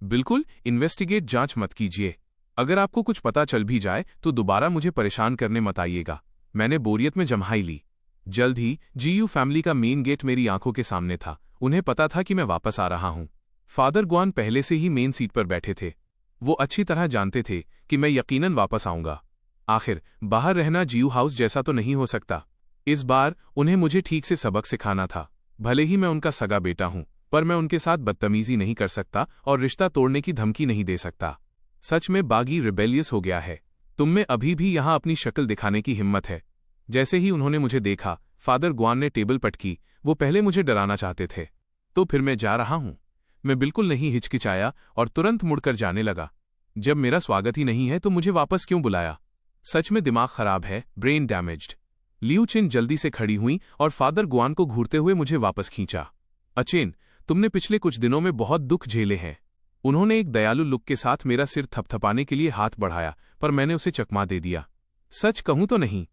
बिल्कुल, इन्वेस्टिगेट जांच मत कीजिए। अगर आपको कुछ पता चल भी जाए तो दोबारा मुझे परेशान करने मत आइएगा। मैंने बोरियत में जम्हाई ली। जल्द ही जीयू फैमिली का मेन गेट मेरी आंखों के सामने था। उन्हें पता था कि मैं वापस आ रहा हूं। फादर गुआन पहले से ही मेन सीट पर बैठे थे। वो अच्छी तरह जानते थे कि मैं यकीनन वापस आऊंगा। आखिर बाहर रहना जीयू हाउस जैसा तो नहीं हो सकता। इस बार उन्हें मुझे ठीक से सबक सिखाना था। भले ही मैं उनका सगा बेटा हूं, पर मैं उनके साथ बदतमीजी नहीं कर सकता और रिश्ता तोड़ने की धमकी नहीं दे सकता। सच में बागी रिबेलियस हो गया है। तुम में अभी भी यहां अपनी शक्ल दिखाने की हिम्मत है। जैसे ही उन्होंने मुझे देखा, फादर गुआन ने टेबल पटकी। वो पहले मुझे डराना चाहते थे। तो फिर मैं जा रहा हूं। मैं बिल्कुल नहीं हिचकिचाया और तुरंत मुड़कर जाने लगा। जब मेरा स्वागत ही नहीं है तो मुझे वापस क्यों बुलाया? सच में दिमाग खराब है, ब्रेन डैमेज्ड। लियू चिन जल्दी से खड़ी हुई और फादर गुआन को घूरते हुए मुझे वापस खींचा। अचेन, तुमने पिछले कुछ दिनों में बहुत दुख झेले हैं। उन्होंने एक दयालु लुक के साथ मेरा सिर थपथपाने के लिए हाथ बढ़ाया, पर मैंने उसे चकमा दे दिया। सच कहूं तो नहीं,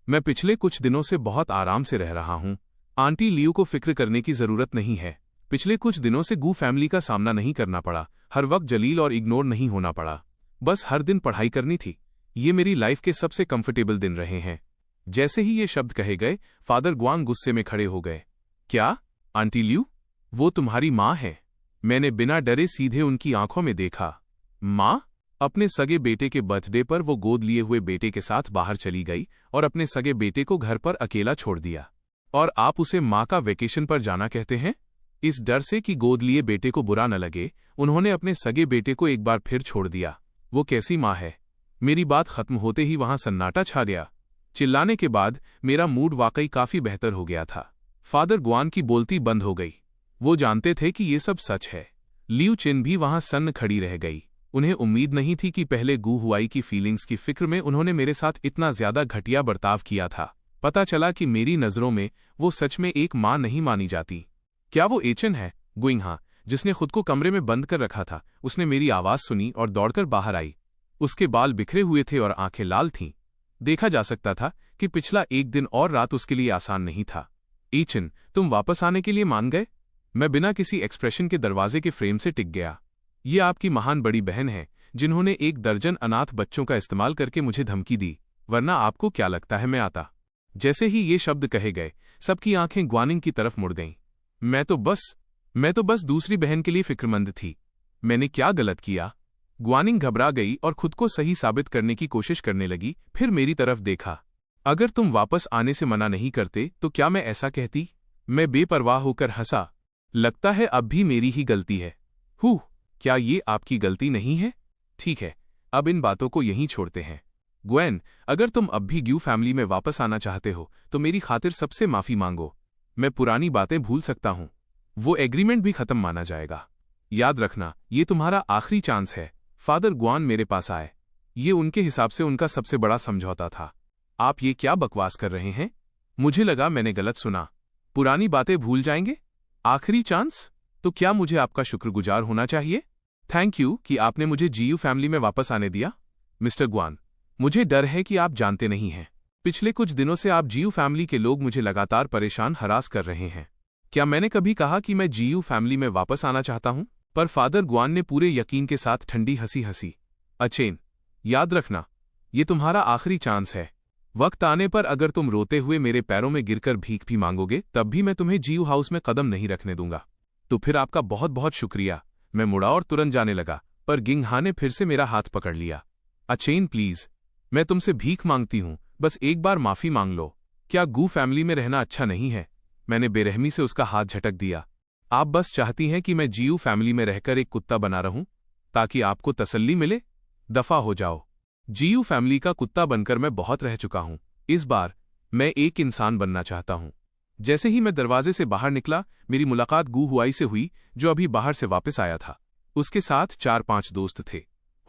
मैं पिछले कुछ दिनों से बहुत आराम से रह रहा हूं। आंटी लियू को फिक्र करने की जरूरत नहीं है। पिछले कुछ दिनों से गू फैमिली का सामना नहीं करना पड़ा। हर वक्त जलील और इग्नोर नहीं होना पड़ा। बस हर दिन पढ़ाई करनी थी। ये मेरी लाइफ के सबसे कंफर्टेबल दिन रहे हैं। जैसे ही ये शब्द कहे गए, फादर गुआन गुस्से में खड़े हो गए। क्या? Aunty Liu? वो तुम्हारी माँ है? मैंने बिना डरे सीधे उनकी आंखों में देखा। माँ? अपने सगे बेटे के बर्थडे पर वो गोद लिए हुए बेटे के साथ बाहर चली गई और अपने सगे बेटे को घर पर अकेला छोड़ दिया। और आप उसे माँ का वेकेशन पर जाना कहते हैं? इस डर से कि गोद लिए बेटे को बुरा न लगे, उन्होंने अपने सगे बेटे को एक बार फिर छोड़ दिया। वो कैसी माँ है? मेरी बात खत्म होते ही वहां सन्नाटा छा गया। चिल्लाने के बाद मेरा मूड वाकई काफी बेहतर हो गया था। फादर गुआन की बोलती बंद हो गई। वो जानते थे कि ये सब सच है। लियू चिन भी वहां सन्न खड़ी रह गई। उन्हें उम्मीद नहीं थी कि पहले गू हुआई की फीलिंग्स की फिक्र में उन्होंने मेरे साथ इतना ज्यादा घटिया बर्ताव किया था। पता चला कि मेरी नजरों में वो सच में एक माँ नहीं मानी जाती। क्या वो एचन है, गुइंगहा, जिसने खुद को कमरे में बंद कर रखा था? उसने मेरी आवाज सुनी और दौड़कर बाहर आई। उसके बाल बिखरे हुए थे और आंखें लाल थीं। देखा जा सकता था कि पिछला एक दिन और रात उसके लिए आसान नहीं था। एचन, तुम वापस आने के लिए मान गए? मैं बिना किसी एक्सप्रेशन के दरवाजे के फ्रेम से टिक गया। ये आपकी महान बड़ी बहन है, जिन्होंने 1 दर्जन अनाथ बच्चों का इस्तेमाल करके मुझे धमकी दी, वरना आपको क्या लगता है मैं आता? जैसे ही ये शब्द कहे गए, सबकी आंखें ग्वानिंग की तरफ मुड़ गईं। मैं तो बस दूसरी बहन के लिए फिक्रमंद थी। मैंने क्या गलत किया? ग्वानिंग घबरा गई और खुद को सही साबित करने की कोशिश करने लगी, फिर मेरी तरफ देखा। अगर तुम वापस आने से मना नहीं करते तो क्या मैं ऐसा कहती? मैं बेपरवाह होकर हंसा। लगता है अब भी मेरी ही गलती है। क्या ये आपकी गलती नहीं है? ठीक है, अब इन बातों को यहीं छोड़ते हैं। ग्वेन, अगर तुम अब भी ग्यू फैमिली में वापस आना चाहते हो तो मेरी खातिर सबसे माफी मांगो। मैं पुरानी बातें भूल सकता हूं। वो एग्रीमेंट भी खत्म माना जाएगा। याद रखना, ये तुम्हारा आखिरी चांस है। फादर गुआन मेरे पास आए। ये उनके हिसाब से उनका सबसे बड़ा समझौता था। आप ये क्या बकवास कर रहे हैं? मुझे लगा मैंने गलत सुना। पुरानी बातें भूल जाएंगे? आखिरी चांस? तो क्या मुझे आपका शुक्रगुजार होना चाहिए? थैंक यू कि आपने मुझे जीयू फैमिली में वापस आने दिया। मिस्टर गुआन, मुझे डर है कि आप जानते नहीं हैं। पिछले कुछ दिनों से आप जीयू फैमिली के लोग मुझे लगातार परेशान हरास कर रहे हैं। क्या मैंने कभी कहा कि मैं जीयू फैमिली में वापस आना चाहता हूं? पर फादर गुआन ने पूरे यकीन के साथ ठंडी हंसी हंसी। अचेन, याद रखना, ये तुम्हारा आखिरी चांस है। वक्त आने पर अगर तुम रोते हुए मेरे पैरों में गिरकर भीख भी मांगोगे, तब भी मैं तुम्हें जीयू हाउस में कदम नहीं रखने दूंगा। तो फिर आपका बहुत बहुत शुक्रिया। मैं मुड़ा और तुरंत जाने लगा, पर गिंगहा ने फिर से मेरा हाथ पकड़ लिया। अचेन प्लीज, मैं तुमसे भीख मांगती हूं, बस एक बार माफी मांग लो। क्या गू फैमिली में रहना अच्छा नहीं है? मैंने बेरहमी से उसका हाथ झटक दिया। आप बस चाहती हैं कि मैं जीयू फैमिली में रहकर एक कुत्ता बना रहूं, ताकि आपको तसल्ली मिले? दफा हो जाओ। जीयू फैमिली का कुत्ता बनकर मैं बहुत रह चुका हूं। इस बार मैं एक इंसान बनना चाहता हूं। जैसे ही मैं दरवाजे से बाहर निकला, मेरी मुलाकात गू हुआई से हुई, जो अभी बाहर से वापस आया था। उसके साथ 4-5 दोस्त थे।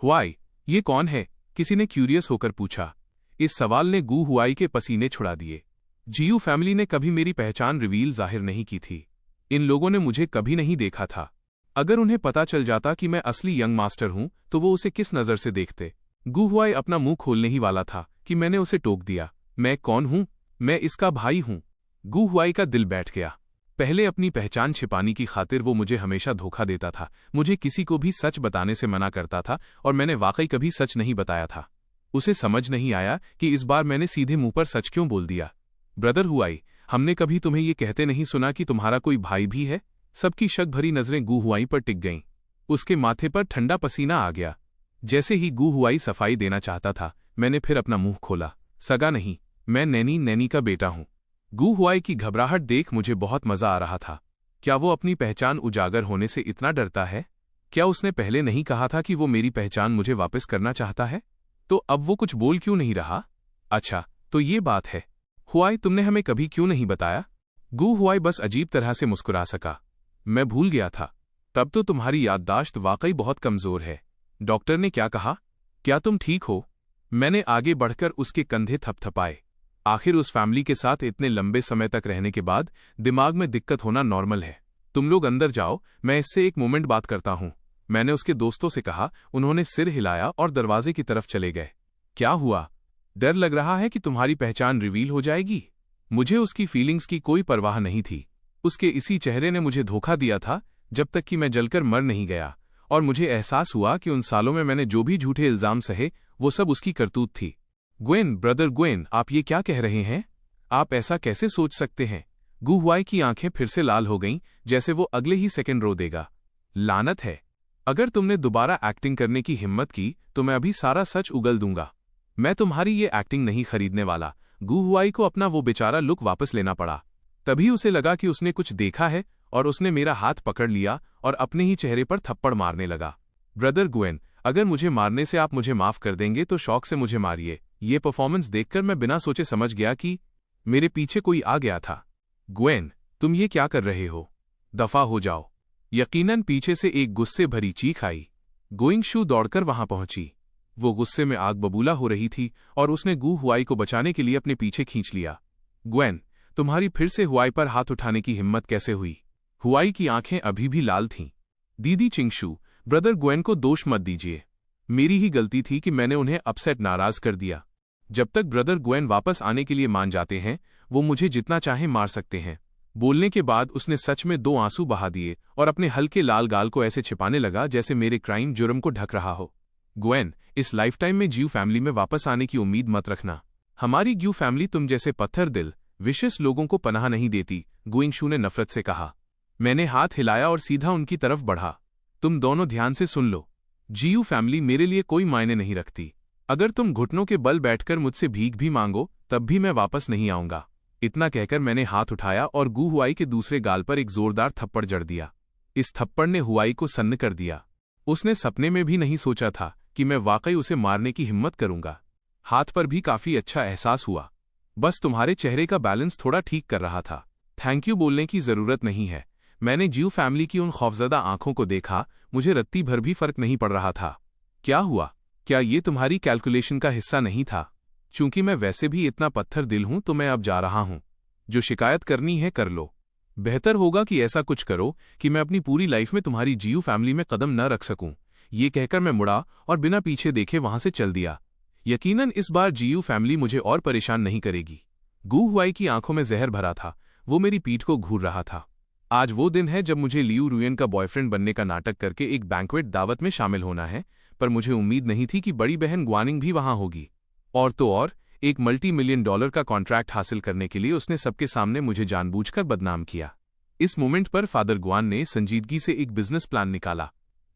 हुआई, ये कौन है? किसी ने क्यूरियस होकर पूछा। इस सवाल ने गू हुआई के पसीने छुड़ा दिए। जीयू फैमिली ने कभी मेरी पहचान रिवील जाहिर नहीं की थी। इन लोगों ने मुझे कभी नहीं देखा था। अगर उन्हें पता चल जाता कि मैं असली यंग मास्टर हूं, तो वो उसे किस नजर से देखते? गू हुआई अपना मुंह खोलने ही वाला था कि मैंने उसे टोक दिया। मैं कौन हूं? मैं इसका भाई हूं। गू हुआई का दिल बैठ गया। पहले अपनी पहचान छिपाने की खातिर वो मुझे हमेशा धोखा देता था, मुझे किसी को भी सच बताने से मना करता था और मैंने वाकई कभी सच नहीं बताया था। उसे समझ नहीं आया कि इस बार मैंने सीधे मुंह पर सच क्यों बोल दिया। ब्रदर हुआई, हमने कभी तुम्हें ये कहते नहीं सुना कि तुम्हारा कोई भाई भी है। सबकी शक भरी नजरें गू हुआई पर टिक गईं। उसके माथे पर ठंडा पसीना आ गया। जैसे ही गू हुआई सफाई देना चाहता था, मैंने फिर अपना मुंह खोला। सगा नहीं, मैं नैनी का बेटा हूं। गू हुआई की घबराहट देख मुझे बहुत मजा आ रहा था। क्या वो अपनी पहचान उजागर होने से इतना डरता है? क्या उसने पहले नहीं कहा था कि वो मेरी पहचान मुझे वापस करना चाहता है? तो अब वो कुछ बोल क्यों नहीं रहा? अच्छा, तो ये बात है। हुआई, तुमने हमें कभी क्यों नहीं बताया? गू हुआई बस अजीब तरह से मुस्कुरा सका। मैं भूल गया था। तब तो तुम्हारी याददाश्त वाकई बहुत कमजोर है। डॉक्टर ने क्या कहा? क्या तुम ठीक हो? मैंने आगे बढ़कर उसके कंधे थपथपाए। आखिर उस फैमिली के साथ इतने लंबे समय तक रहने के बाद दिमाग में दिक्कत होना नॉर्मल है। तुम लोग अंदर जाओ, मैं इससे एक मोमेंट बात करता हूं, मैंने उसके दोस्तों से कहा। उन्होंने सिर हिलाया और दरवाजे की तरफ चले गए। क्या हुआ? डर लग रहा है कि तुम्हारी पहचान रिवील हो जाएगी? मुझे उसकी फीलिंग्स की कोई परवाह नहीं थी। उसके इसी चेहरे ने मुझे धोखा दिया था जब तक कि मैं जलकर मर नहीं गया, और मुझे एहसास हुआ कि उन सालों में मैंने जो भी झूठे इल्जाम सहे वो सब उसकी करतूत थी। ग्वेन, ब्रदर ग्वेन, आप ये क्या कह रहे हैं? आप ऐसा कैसे सोच सकते हैं? गू हुआई की आंखें फिर से लाल हो गईं, जैसे वो अगले ही सेकंड रो देगा। लानत है, अगर तुमने दोबारा एक्टिंग करने की हिम्मत की तो मैं अभी सारा सच उगल दूंगा। मैं तुम्हारी ये एक्टिंग नहीं खरीदने वाला। गू हुआई को अपना वो बेचारा लुक वापस लेना पड़ा। तभी उसे लगा कि उसने कुछ देखा है और उसने मेरा हाथ पकड़ लिया और अपने ही चेहरे पर थप्पड़ मारने लगा। ब्रदर ग्वेन, अगर मुझे मारने से आप मुझे माफ कर देंगे तो शौक से मुझे मारिए। ये परफॉर्मेंस देखकर मैं बिना सोचे समझ गया कि मेरे पीछे कोई आ गया था। ग्वेन, तुम ये क्या कर रहे हो? दफा हो जाओ। यकीनन पीछे से एक गुस्से भरी चीख आई। गोइंग शू दौड़कर वहां पहुंची। वो गुस्से में आग बबूला हो रही थी और उसने गू हुआई को बचाने के लिए अपने पीछे खींच लिया। ग्वेन, तुम्हारी फिर से हुआई पर हाथ उठाने की हिम्मत कैसे हुई? हुआई की आंखें अभी भी लाल थीं। दीदी चिंगशू, ब्रदर ग्वेन को दोष मत दीजिए। मेरी ही गलती थी कि मैंने उन्हें अपसेट नाराज कर दिया। जब तक ब्रदर ग्वेन वापस आने के लिए मान जाते हैं, वो मुझे जितना चाहे मार सकते हैं। बोलने के बाद उसने सच में 2 आंसू बहा दिए और अपने हल्के लाल गाल को ऐसे छिपाने लगा जैसे मेरे क्राइम जुर्म को ढक रहा हो। ग्वेन, इस लाइफटाइम में ज्यू फैमिली में वापस आने की उम्मीद मत रखना। हमारी ग्यू फैमिली तुम जैसे पत्थर दिल विशेष लोगों को पनाह नहीं देती, गोइंग शू ने नफरत से कहा। मैंने हाथ हिलाया और सीधा उनकी तरफ बढ़ा। तुम दोनों ध्यान से सुन लो। जीयू फैमिली मेरे लिए कोई मायने नहीं रखती। अगर तुम घुटनों के बल बैठकर मुझसे भीख भी मांगो तब भी मैं वापस नहीं आऊंगा। इतना कहकर मैंने हाथ उठाया और गू हुआई के दूसरे गाल पर एक जोरदार थप्पड़ जड़ दिया। इस थप्पड़ ने हुआई को सन्न कर दिया। उसने सपने में भी नहीं सोचा था कि मैं वाकई उसे मारने की हिम्मत करूंगा। हाथ पर भी काफी अच्छा एहसास हुआ। बस तुम्हारे चेहरे का बैलेंस थोड़ा ठीक कर रहा था। थैंक यू बोलने की जरूरत नहीं है। मैंने ज्यू फैमिली की उन खौफजदा आंखों को देखा, मुझे रत्ती भर भी फर्क नहीं पड़ रहा था। क्या हुआ? क्या ये तुम्हारी कैलकुलेशन का हिस्सा नहीं था? चूंकि मैं वैसे भी इतना पत्थर दिल हूं तो मैं अब जा रहा हूं। जो शिकायत करनी है कर लो। बेहतर होगा कि ऐसा कुछ करो कि मैं अपनी पूरी लाइफ में तुम्हारी जीयू फैमिली में कदम न रख सकूं। ये कहकर मैं मुड़ा और बिना पीछे देखे वहां से चल दिया। यकीनन इस बार जीयू फैमिली मुझे और परेशान नहीं करेगी। गू हुआई की आंखों में जहर भरा था। वो मेरी पीठ को घूर रहा था। आज वो दिन है जब मुझे लियू रुयन का बॉयफ्रेंड बनने का नाटक करके एक बैंक्वेट दावत में शामिल होना है, पर मुझे उम्मीद नहीं थी कि बड़ी बहन ग्वानिंग भी वहां होगी। और तो और, एक $multi-million का कॉन्ट्रैक्ट हासिल करने के लिए उसने सबके सामने मुझे जानबूझकर बदनाम किया। इस मोमेंट पर फादर ग्वान ने संजीदगी से एक बिजनेस प्लान निकाला।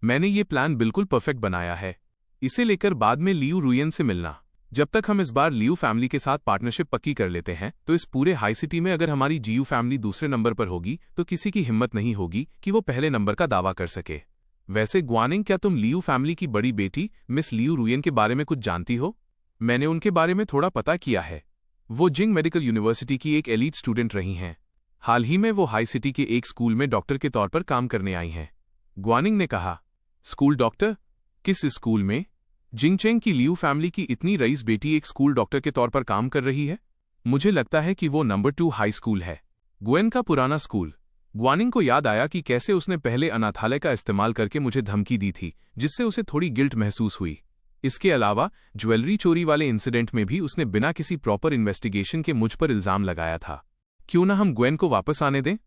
मैंने ये प्लान बिल्कुल परफेक्ट बनाया है। इसे लेकर बाद में लियू रुयन से मिलना। जब तक हम इस बार लियू फैमिली के साथ पार्टनरशिप पक्की कर लेते हैं तो इस पूरे हाई सिटी में अगर हमारी जीयू फैमिली दूसरे नंबर पर होगी तो किसी की हिम्मत नहीं होगी कि वो पहले नंबर का दावा कर सके। वैसे ग्वानिंग, क्या तुम लियू फैमिली की बड़ी बेटी मिस लियू रुयन के बारे में कुछ जानती हो? मैंने उनके बारे में थोड़ा पता किया है। वो जिंग मेडिकल यूनिवर्सिटी की एक एलीट स्टूडेंट रही हैं। हाल ही में वो हाई सिटी के एक स्कूल में डॉक्टर के तौर पर काम करने आई हैं। ग्वानिंग ने कहा। School doctor? किस स्कूल में? जिंगचेंग की लियू फैमिली की इतनी रईस बेटी एक स्कूल डॉक्टर के तौर पर काम कर रही है? मुझे लगता है कि वो नंबर 2 हाई स्कूल है। ग्वेन का पुराना स्कूल। ग्वानिंग को याद आया कि कैसे उसने पहले अनाथालय का इस्तेमाल करके मुझे धमकी दी थी, जिससे उसे थोड़ी गिल्ट महसूस हुई। इसके अलावा ज्वेलरी चोरी वाले इंसिडेंट में भी उसने बिना किसी प्रॉपर इन्वेस्टिगेशन के मुझ पर इल्जाम लगाया था। क्यों ना हम ग्वेन को वापस आने दें?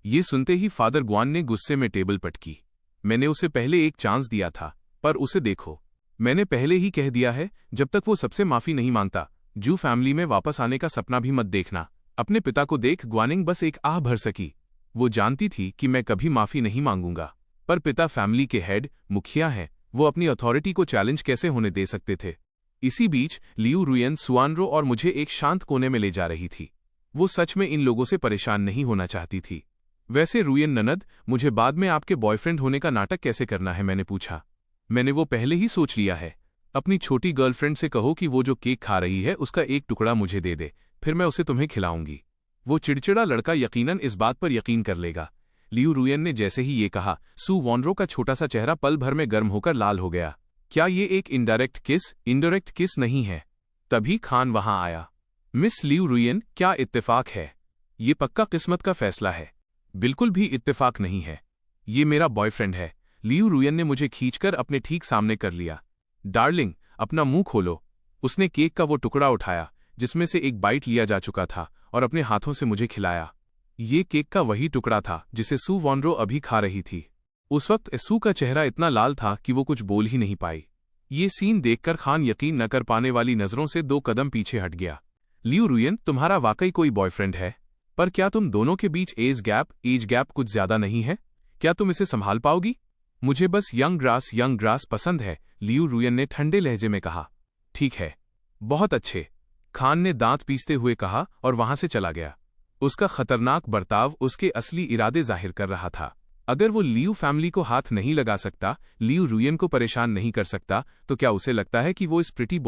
ये सुनते ही फादर ग्वान ने गुस्से में टेबल पटकी। मैंने उसे पहले एक चांस दिया था, पर उसे देखो, मैंने पहले ही कह दिया है, जब तक वो सबसे माफी नहीं मांगता, जू फैमिली में वापस आने का सपना भी मत देखना। अपने पिता को देख ग्वानिंग बस एक आह भर सकी। वो जानती थी कि मैं कभी माफी नहीं मांगूंगा, पर पिता फैमिली के हेड, मुखिया हैं, वो अपनी अथॉरिटी को चैलेंज कैसे होने दे सकते थे। इसी बीच लियू रुयन सुआनरो और मुझे एक शांत कोने में ले जा रही थी। वो सच में इन लोगों से परेशान नहीं होना चाहती थी। वैसे रुयन ननद, मुझे बाद में आपके बॉयफ्रेंड होने का नाटक कैसे करना है, मैंने पूछा। मैंने वो पहले ही सोच लिया है। अपनी छोटी गर्लफ्रेंड से कहो कि वो जो केक खा रही है उसका एक टुकड़ा मुझे दे दे, फिर मैं उसे तुम्हें खिलाऊंगी। वो चिड़चिड़ा लड़का यकीनन इस बात पर यकीन कर लेगा। लियू रुयन ने जैसे ही ये कहा, सू वॉनरो का छोटा सा चेहरा पल भर में गर्म होकर लाल हो गया। क्या ये एक इनडायरेक्ट किस नहीं है? तभी खान वहां आया। मिस लियू रुयन, क्या इत्तेफाक है? ये पक्का किस्मत का फैसला है। बिल्कुल भी इत्तेफाक नहीं है। ये मेरा बॉयफ्रेंड है। लियू रुयन ने मुझे खींचकर अपने ठीक सामने कर लिया। डार्लिंग, अपना मुंह खोलो। उसने केक का वो टुकड़ा उठाया जिसमें से एक बाइट लिया जा चुका था और अपने हाथों से मुझे खिलाया। ये केक का वही टुकड़ा था जिसे सू वॉनरो अभी खा रही थी। उस वक्त सू का चेहरा इतना लाल था कि वो कुछ बोल ही नहीं पाई। ये सीन देखकर खान यकीन न कर पाने वाली नजरों से 2 कदम पीछे हट गया। लियू रुयन, तुम्हारा वाकई कोई बॉयफ्रेंड है? पर क्या तुम दोनों के बीच एज गैप कुछ ज्यादा नहीं है? क्या तुम इसे संभाल पाओगी? मुझे बस यंग ग्रास पसंद है, लियू रुयन ने ठंडे लहजे में कहा। ठीक है, बहुत अच्छे, खान ने दांत पीसते हुए कहा और वहां से चला गया। उसका खतरनाक बर्ताव उसके असली इरादे जाहिर कर रहा था। अगर वो लियू फैमिली को हाथ नहीं लगा सकता, लियू रुयन को परेशान नहीं कर सकता, तो क्या उसे लगता है कि वो इस प्रिटी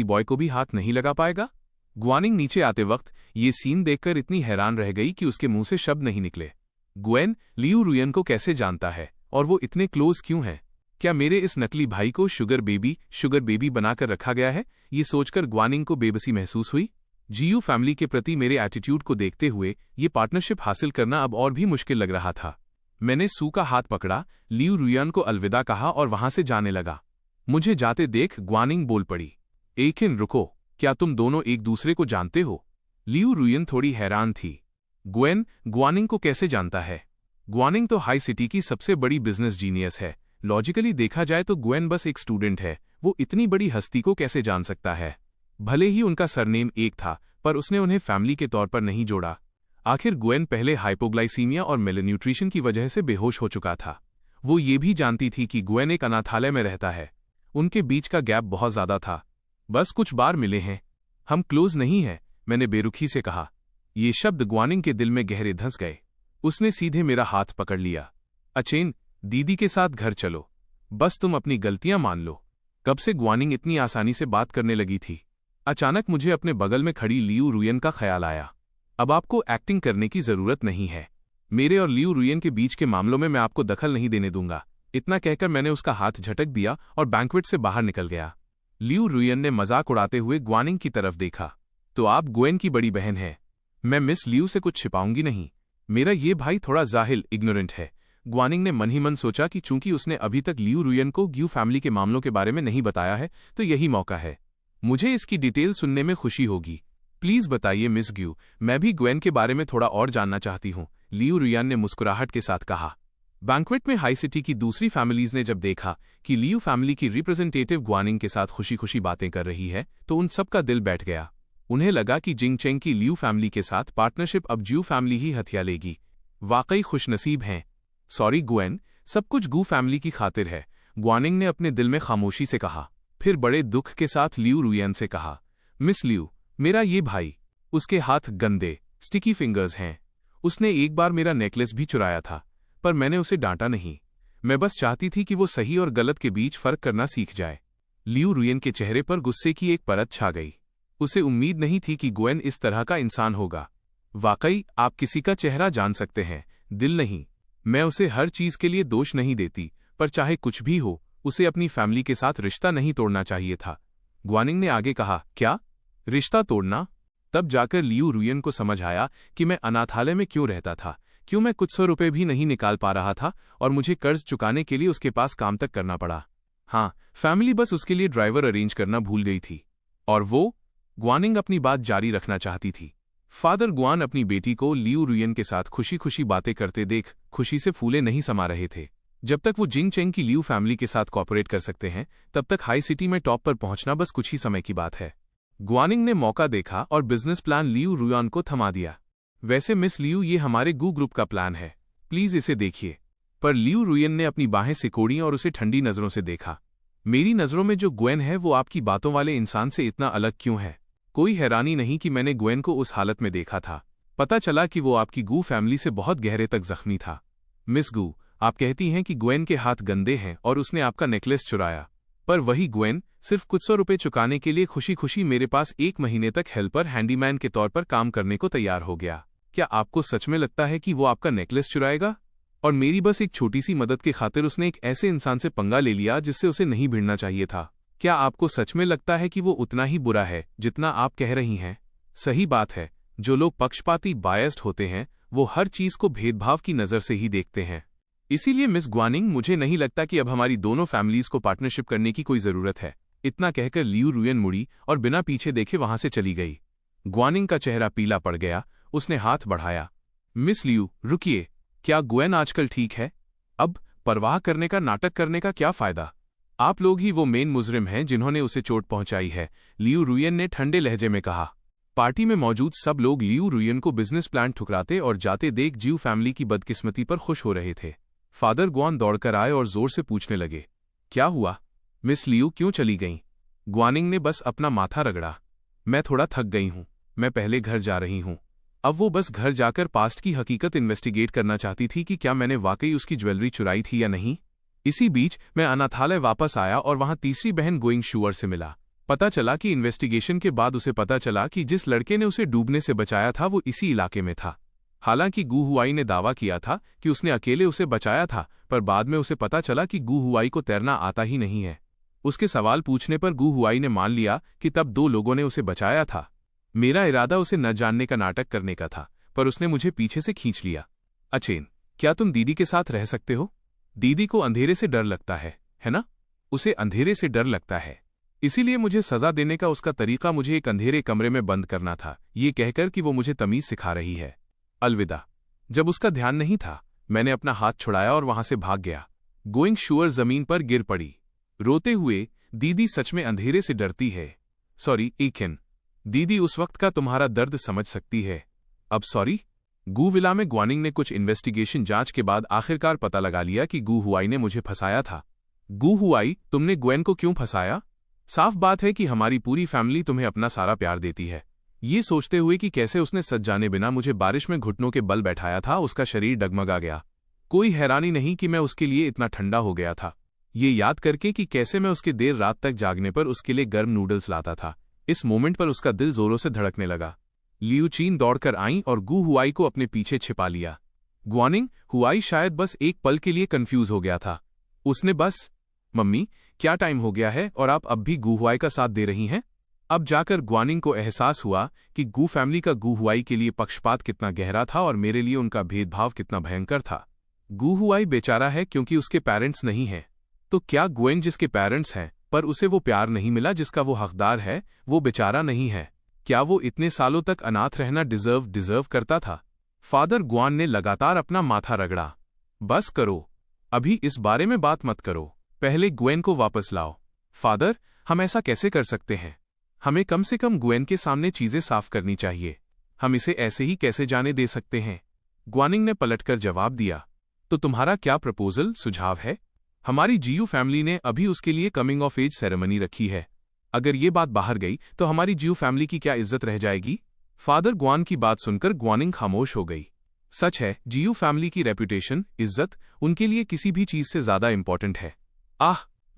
बॉय को भी हाथ नहीं लगा पाएगा? ग्वानिंग नीचे आते वक्त ये सीन देखकर इतनी हैरान रह गई कि उसके मुंह से शब्द नहीं निकले। ग्वेन, लियू रुयन को कैसे जानता है और वो इतने क्लोज क्यों हैं? क्या मेरे इस नकली भाई को शुगर बेबी बनाकर रखा गया है? ये सोचकर ग्वानिंग को बेबसी महसूस हुई। जीयू फैमिली के प्रति मेरे एटीट्यूड को देखते हुए ये पार्टनरशिप हासिल करना अब और भी मुश्किल लग रहा था। मैंने सू का हाथ पकड़ा, लियू रुयन को अलविदा कहा और वहां से जाने लगा। मुझे जाते देख ग्वानिंग बोल पड़ी, एकिन रुको, क्या तुम दोनों एक दूसरे को जानते हो? लियू रुयन थोड़ी हैरान थी। ग्वेन, ग्वानिंग को कैसे जानता है? ग्वानिंग तो हाई सिटी की सबसे बड़ी बिजनेस जीनियस है। लॉजिकली देखा जाए तो ग्वेन बस एक स्टूडेंट है, वो इतनी बड़ी हस्ती को कैसे जान सकता है? भले ही उनका सरनेम एक था, पर उसने उन्हें फैमिली के तौर पर नहीं जोड़ा। आखिर ग्वेन पहले हाइपोग्लाइसीमिया और मेलन्यूट्रिशन की वजह से बेहोश हो चुका था। वो ये भी जानती थी कि ग्वेन एक अनाथालय में रहता है। उनके बीच का गैप बहुत ज्यादा था। बस कुछ बार मिले हैं, हम क्लोज नहीं हैं, मैंने बेरुखी से कहा। ये शब्द ग्वानिंग के दिल में गहरे धंस गए। उसने सीधे मेरा हाथ पकड़ लिया। अचेन, दीदी के साथ घर चलो, बस तुम अपनी गलतियां मान लो। कब से ग्वानिंग इतनी आसानी से बात करने लगी थी? अचानक मुझे अपने बगल में खड़ी लियू रुयन का ख्याल आया। अब आपको एक्टिंग करने की जरूरत नहीं है। मेरे और लियू रुयन के बीच के मामलों में मैं आपको दखल नहीं देने दूंगा। इतना कहकर मैंने उसका हाथ झटक दिया और बैंक्वेट से बाहर निकल गया। लियू रुयन ने मजाक उड़ाते हुए ग्वानिंग की तरफ देखा। तो आप ग्वेन की बड़ी बहन हैं। मैं मिस लियू से कुछ छिपाऊंगी नहीं। मेरा ये भाई थोड़ा जाहिल इग्नोरेंट है। ग्वानिंग ने मन ही मन सोचा कि चूंकि उसने अभी तक लियू रुयन को ग्यू फैमिली के मामलों के बारे में नहीं बताया है, तो यही मौका है। मुझे इसकी डिटेल सुनने में खुशी होगी। प्लीज बताइए मिस ग्यू, मैं भी ग्वेन के बारे में थोड़ा और जानना चाहती हूँ, लियू रुयन ने मुस्कुराहट के साथ कहा। बैंक्वेट में हाई सिटी की दूसरी फैमिलीज ने जब देखा कि लियू फैमिली की रिप्रेजेंटेटिव ग्वानिंग के साथ खुशी खुशी बातें कर रही है, तो उन सबका दिल बैठ गया। उन्हें लगा कि जिंग चेंग की लियू फैमिली के साथ पार्टनरशिप अब ज्यू फैमिली ही हथिया लेगी। वाकई खुशनसीब हैं। सॉरी ग्वेन, सब कुछ गू फैमिली की खातिर है, ग्वानिंग ने अपने दिल में खामोशी से कहा। फिर बड़े दुख के साथ लियू रुयन से कहा, मिस लियू, मेरा ये भाई, उसके हाथ गंदे स्टिकी फिंगर्स हैं। उसने एक बार मेरा नेकलेस भी चुराया था, पर मैंने उसे डांटा नहीं। मैं बस चाहती थी कि वो सही और गलत के बीच फर्क करना सीख जाए। लियू रुयन के चेहरे पर गुस्से की एक परत छा गई। उसे उम्मीद नहीं थी कि ग्वेन इस तरह का इंसान होगा। वाकई आप किसी का चेहरा जान सकते हैं, दिल नहीं। मैं उसे हर चीज के लिए दोष नहीं देती, पर चाहे कुछ भी हो, उसे अपनी फैमिली के साथ रिश्ता नहीं तोड़ना चाहिए था। ग्वानिंग ने आगे कहा, क्या रिश्ता तोड़ना? तब जाकर लियू रुयन को समझ आया कि मैं अनाथालय में क्यों रहता था, क्यों मैं कुछ 100 रुपए भी नहीं निकाल पा रहा था और मुझे कर्ज चुकाने के लिए उसके पास काम तक करना पड़ा। हाँ, फैमिली बस उसके लिए ड्राइवर अरेंज करना भूल गई थी। और वो? ग्वानिंग अपनी बात जारी रखना चाहती थी। फादर गुआन अपनी बेटी को लियू रुयन के साथ खुशी खुशी बातें करते देख खुशी से फूले नहीं समा रहे थे। जब तक वो जिंग चेंग की लियू फैमिली के साथ कॉपरेट कर सकते हैं, तब तक हाई सिटी में टॉप पर पहुंचना बस कुछ ही समय की बात है। गुआनिंग ने मौका देखा और बिजनेस प्लान लियू रुयन को थमा दिया। वैसे मिस लियू, ये हमारे गू ग्रुप का प्लान है, प्लीज इसे देखिए। पर लियू रुयन ने अपनी बाहें सिकोड़ी और उसे ठंडी नजरों से देखा। मेरी नजरों में जो ग्वेन है वो आपकी बातों वाले इंसान से इतना अलग क्यों है? कोई हैरानी नहीं कि मैंने ग्वेन को उस हालत में देखा था। पता चला कि वो आपकी गू फैमिली से बहुत गहरे तक जख्मी था। मिस गू, आप कहती हैं कि ग्वेन के हाथ गंदे हैं और उसने आपका नेकलेस चुराया, पर वही ग्वेन सिर्फ कुछ 100 रुपये चुकाने के लिए खुशी खुशी मेरे पास 1 महीने तक हेल्पर हैंडीमैन के तौर पर काम करने को तैयार हो गया। क्या आपको सच में लगता है कि वो आपका नेकलेस चुराएगा? और मेरी बस एक छोटी सी मदद की खातिर उसने एक ऐसे इंसान से पंगा ले लिया जिससे उसे नहीं भिड़ना चाहिए था। क्या आपको सच में लगता है कि वो उतना ही बुरा है जितना आप कह रही हैं? सही बात है, जो लोग पक्षपाती बायस्ड होते हैं वो हर चीज को भेदभाव की नजर से ही देखते हैं। इसीलिए मिस ग्वानिंग, मुझे नहीं लगता कि अब हमारी दोनों फैमिलीज को पार्टनरशिप करने की कोई जरूरत है। इतना कहकर लियू रुयन मुड़ी और बिना पीछे देखे वहां से चली गई। ग्वानिंग का चेहरा पीला पड़ गया। उसने हाथ बढ़ाया। मिस लियू, रुकिए, क्या ग्वेन आजकल ठीक है? अब परवाह करने का नाटक करने का क्या फायदा? आप लोग ही वो मेन मुजरिम हैं जिन्होंने उसे चोट पहुंचाई है, लियू रुयन ने ठंडे लहजे में कहा। पार्टी में मौजूद सब लोग लियू रुयन को बिजनेस प्लान ठुकराते और जाते देख जियू फैमिली की बदकिस्मती पर खुश हो रहे थे। फादर गुआन दौड़कर आए और जोर से पूछने लगे, क्या हुआ? मिस लियू क्यों चली गईं? ग्वानिंग ने बस अपना माथा रगड़ा। मैं थोड़ा थक गई हूं, मैं पहले घर जा रही हूं। अब वो बस घर जाकर पास्ट की हकीकत इन्वेस्टिगेट करना चाहती थी कि क्या मैंने वाकई उसकी ज्वेलरी चुराई थी या नहीं। इसी बीच मैं अनाथालय वापस आया और वहां तीसरी बहन गोइंग शुअर से मिला। पता चला कि इन्वेस्टिगेशन के बाद उसे पता चला कि जिस लड़के ने उसे डूबने से बचाया था वो इसी इलाके में था। हालांकि गू हुआई ने दावा किया था कि उसने अकेले उसे बचाया था, पर बाद में उसे पता चला कि गू हुआई को तैरना आता ही नहीं है। उसके सवाल पूछने पर गू हुआई ने मान लिया कि तब 2 लोगों ने उसे बचाया था। मेरा इरादा उसे न जानने का नाटक करने का था, पर उसने मुझे पीछे से खींच लिया। अचेन, क्या तुम दीदी के साथ रह सकते हो? दीदी को अंधेरे से डर लगता है ना? उसे अंधेरे से डर लगता है, इसीलिए मुझे सजा देने का उसका तरीका मुझे एक अंधेरे कमरे में बंद करना था, ये कहकर कि वो मुझे तमीज सिखा रही है। अलविदा। जब उसका ध्यान नहीं था, मैंने अपना हाथ छुड़ाया और वहां से भाग गया। गोइंग शुअर जमीन पर गिर पड़ी, रोते हुए। दीदी सच में अंधेरे से डरती है। सॉरी एकिन, दीदी उस वक्त का तुम्हारा दर्द समझ सकती है। अब सॉरी। गू विला में ग्वानिंग ने कुछ इन्वेस्टिगेशन जांच के बाद आखिरकार पता लगा लिया कि गू हुआई ने मुझे फंसाया था। गू हुआई, तुमने ग्वेन को क्यों फंसाया? साफ बात है कि हमारी पूरी फैमिली तुम्हें अपना सारा प्यार देती है। ये सोचते हुए कि कैसे उसने सच जाने बिना मुझे बारिश में घुटनों के बल बैठाया था, उसका शरीर डगमगा गया। कोई हैरानी नहीं कि मैं उसके लिए इतना ठंडा हो गया था, ये याद करके कि कैसे मैं उसके देर रात तक जागने पर उसके लिए गर्म नूडल्स लाता था। इस मोमेंट पर उसका दिल जोरों से धड़कने लगा। लियू चीन दौड़कर आईं और गू हुआई को अपने पीछे छिपा लिया। ग्वानिंग, हुआई शायद बस एक पल के लिए कंफ्यूज हो गया था। उसने बस, मम्मी क्या टाइम हो गया है और आप अब भी गू हुआई का साथ दे रही हैं? अब जाकर ग्वानिंग को एहसास हुआ कि गू फैमिली का गू हुआई के लिए पक्षपात कितना गहरा था और मेरे लिए उनका भेदभाव कितना भयंकर था। गू हुआई बेचारा है क्योंकि उसके पेरेंट्स नहीं हैं, तो क्या ग्वेन जिसके पेरेंट्स हैं पर उसे वो प्यार नहीं मिला जिसका वो हकदार है, वो बेचारा नहीं है? क्या वो इतने सालों तक अनाथ रहना डिजर्व करता था? फादर गुआन ने लगातार अपना माथा रगड़ा। बस करो, अभी इस बारे में बात मत करो, पहले ग्वेन को वापस लाओ। फादर, हम ऐसा कैसे कर सकते हैं? हमें कम से कम ग्वेन के सामने चीजें साफ करनी चाहिए। हम इसे ऐसे ही कैसे जाने दे सकते हैं? ग्वानिंग ने पलटकर जवाब दिया। तो तुम्हारा क्या प्रपोजल, सुझाव है? हमारी जियू फैमिली ने अभी उसके लिए कमिंग ऑफ एज सेरेमनी रखी है। अगर ये बात बाहर गई तो हमारी जियू फैमिली की क्या इज्जत रह जाएगी? फादर गुआन की बात सुनकर ग्वानिंग खामोश हो गई। सच है, जियू फैमिली की रेपुटेशन, इज्जत उनके लिए किसी भी चीज से ज्यादा इंपॉर्टेंट है।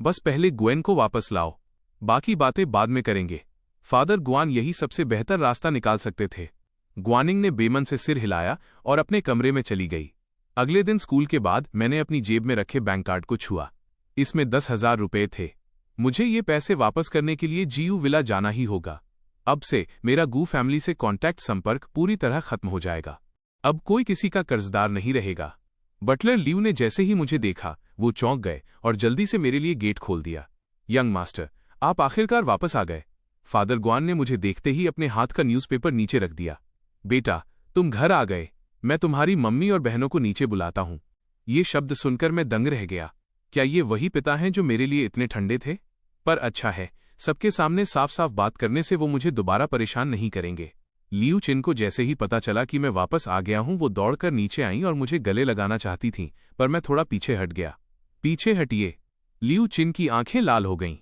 बस पहले ग्वेन को वापस लाओ, बाकी बातें बाद में करेंगे। फादर गुआन यही सबसे बेहतर रास्ता निकाल सकते थे। ग्वानिंग ने बेमन से सिर हिलाया और अपने कमरे में चली गई। अगले दिन स्कूल के बाद मैंने अपनी जेब में रखे बैंक कार्ड को छुआ। इसमें 10,000 रुपये थे। मुझे ये पैसे वापस करने के लिए जियू विला जाना ही होगा। अब से मेरा गू फैमिली से कांटेक्ट संपर्क पूरी तरह खत्म हो जाएगा। अब कोई किसी का कर्जदार नहीं रहेगा। बटलर लियू ने जैसे ही मुझे देखा, वो चौंक गए और जल्दी से मेरे लिए गेट खोल दिया। यंग मास्टर, आप आखिरकार वापस आ गए। फादर गुआन ने मुझे देखते ही अपने हाथ का न्यूज़पेपर नीचे रख दिया। बेटा, तुम घर आ गए। मैं तुम्हारी मम्मी और बहनों को नीचे बुलाता हूँ। ये शब्द सुनकर मैं दंग रह गया। क्या ये वही पिता हैं जो मेरे लिए इतने ठंडे थे? पर अच्छा है, सबके सामने साफ साफ बात करने से वो मुझे दोबारा परेशान नहीं करेंगे। लियू चिन को जैसे ही पता चला कि मैं वापस आ गया हूं, वो दौड़कर नीचे आई और मुझे गले लगाना चाहती थीं, पर मैं थोड़ा पीछे हट गया। पीछे हटिए। लियू चिन की आंखें लाल हो गईं।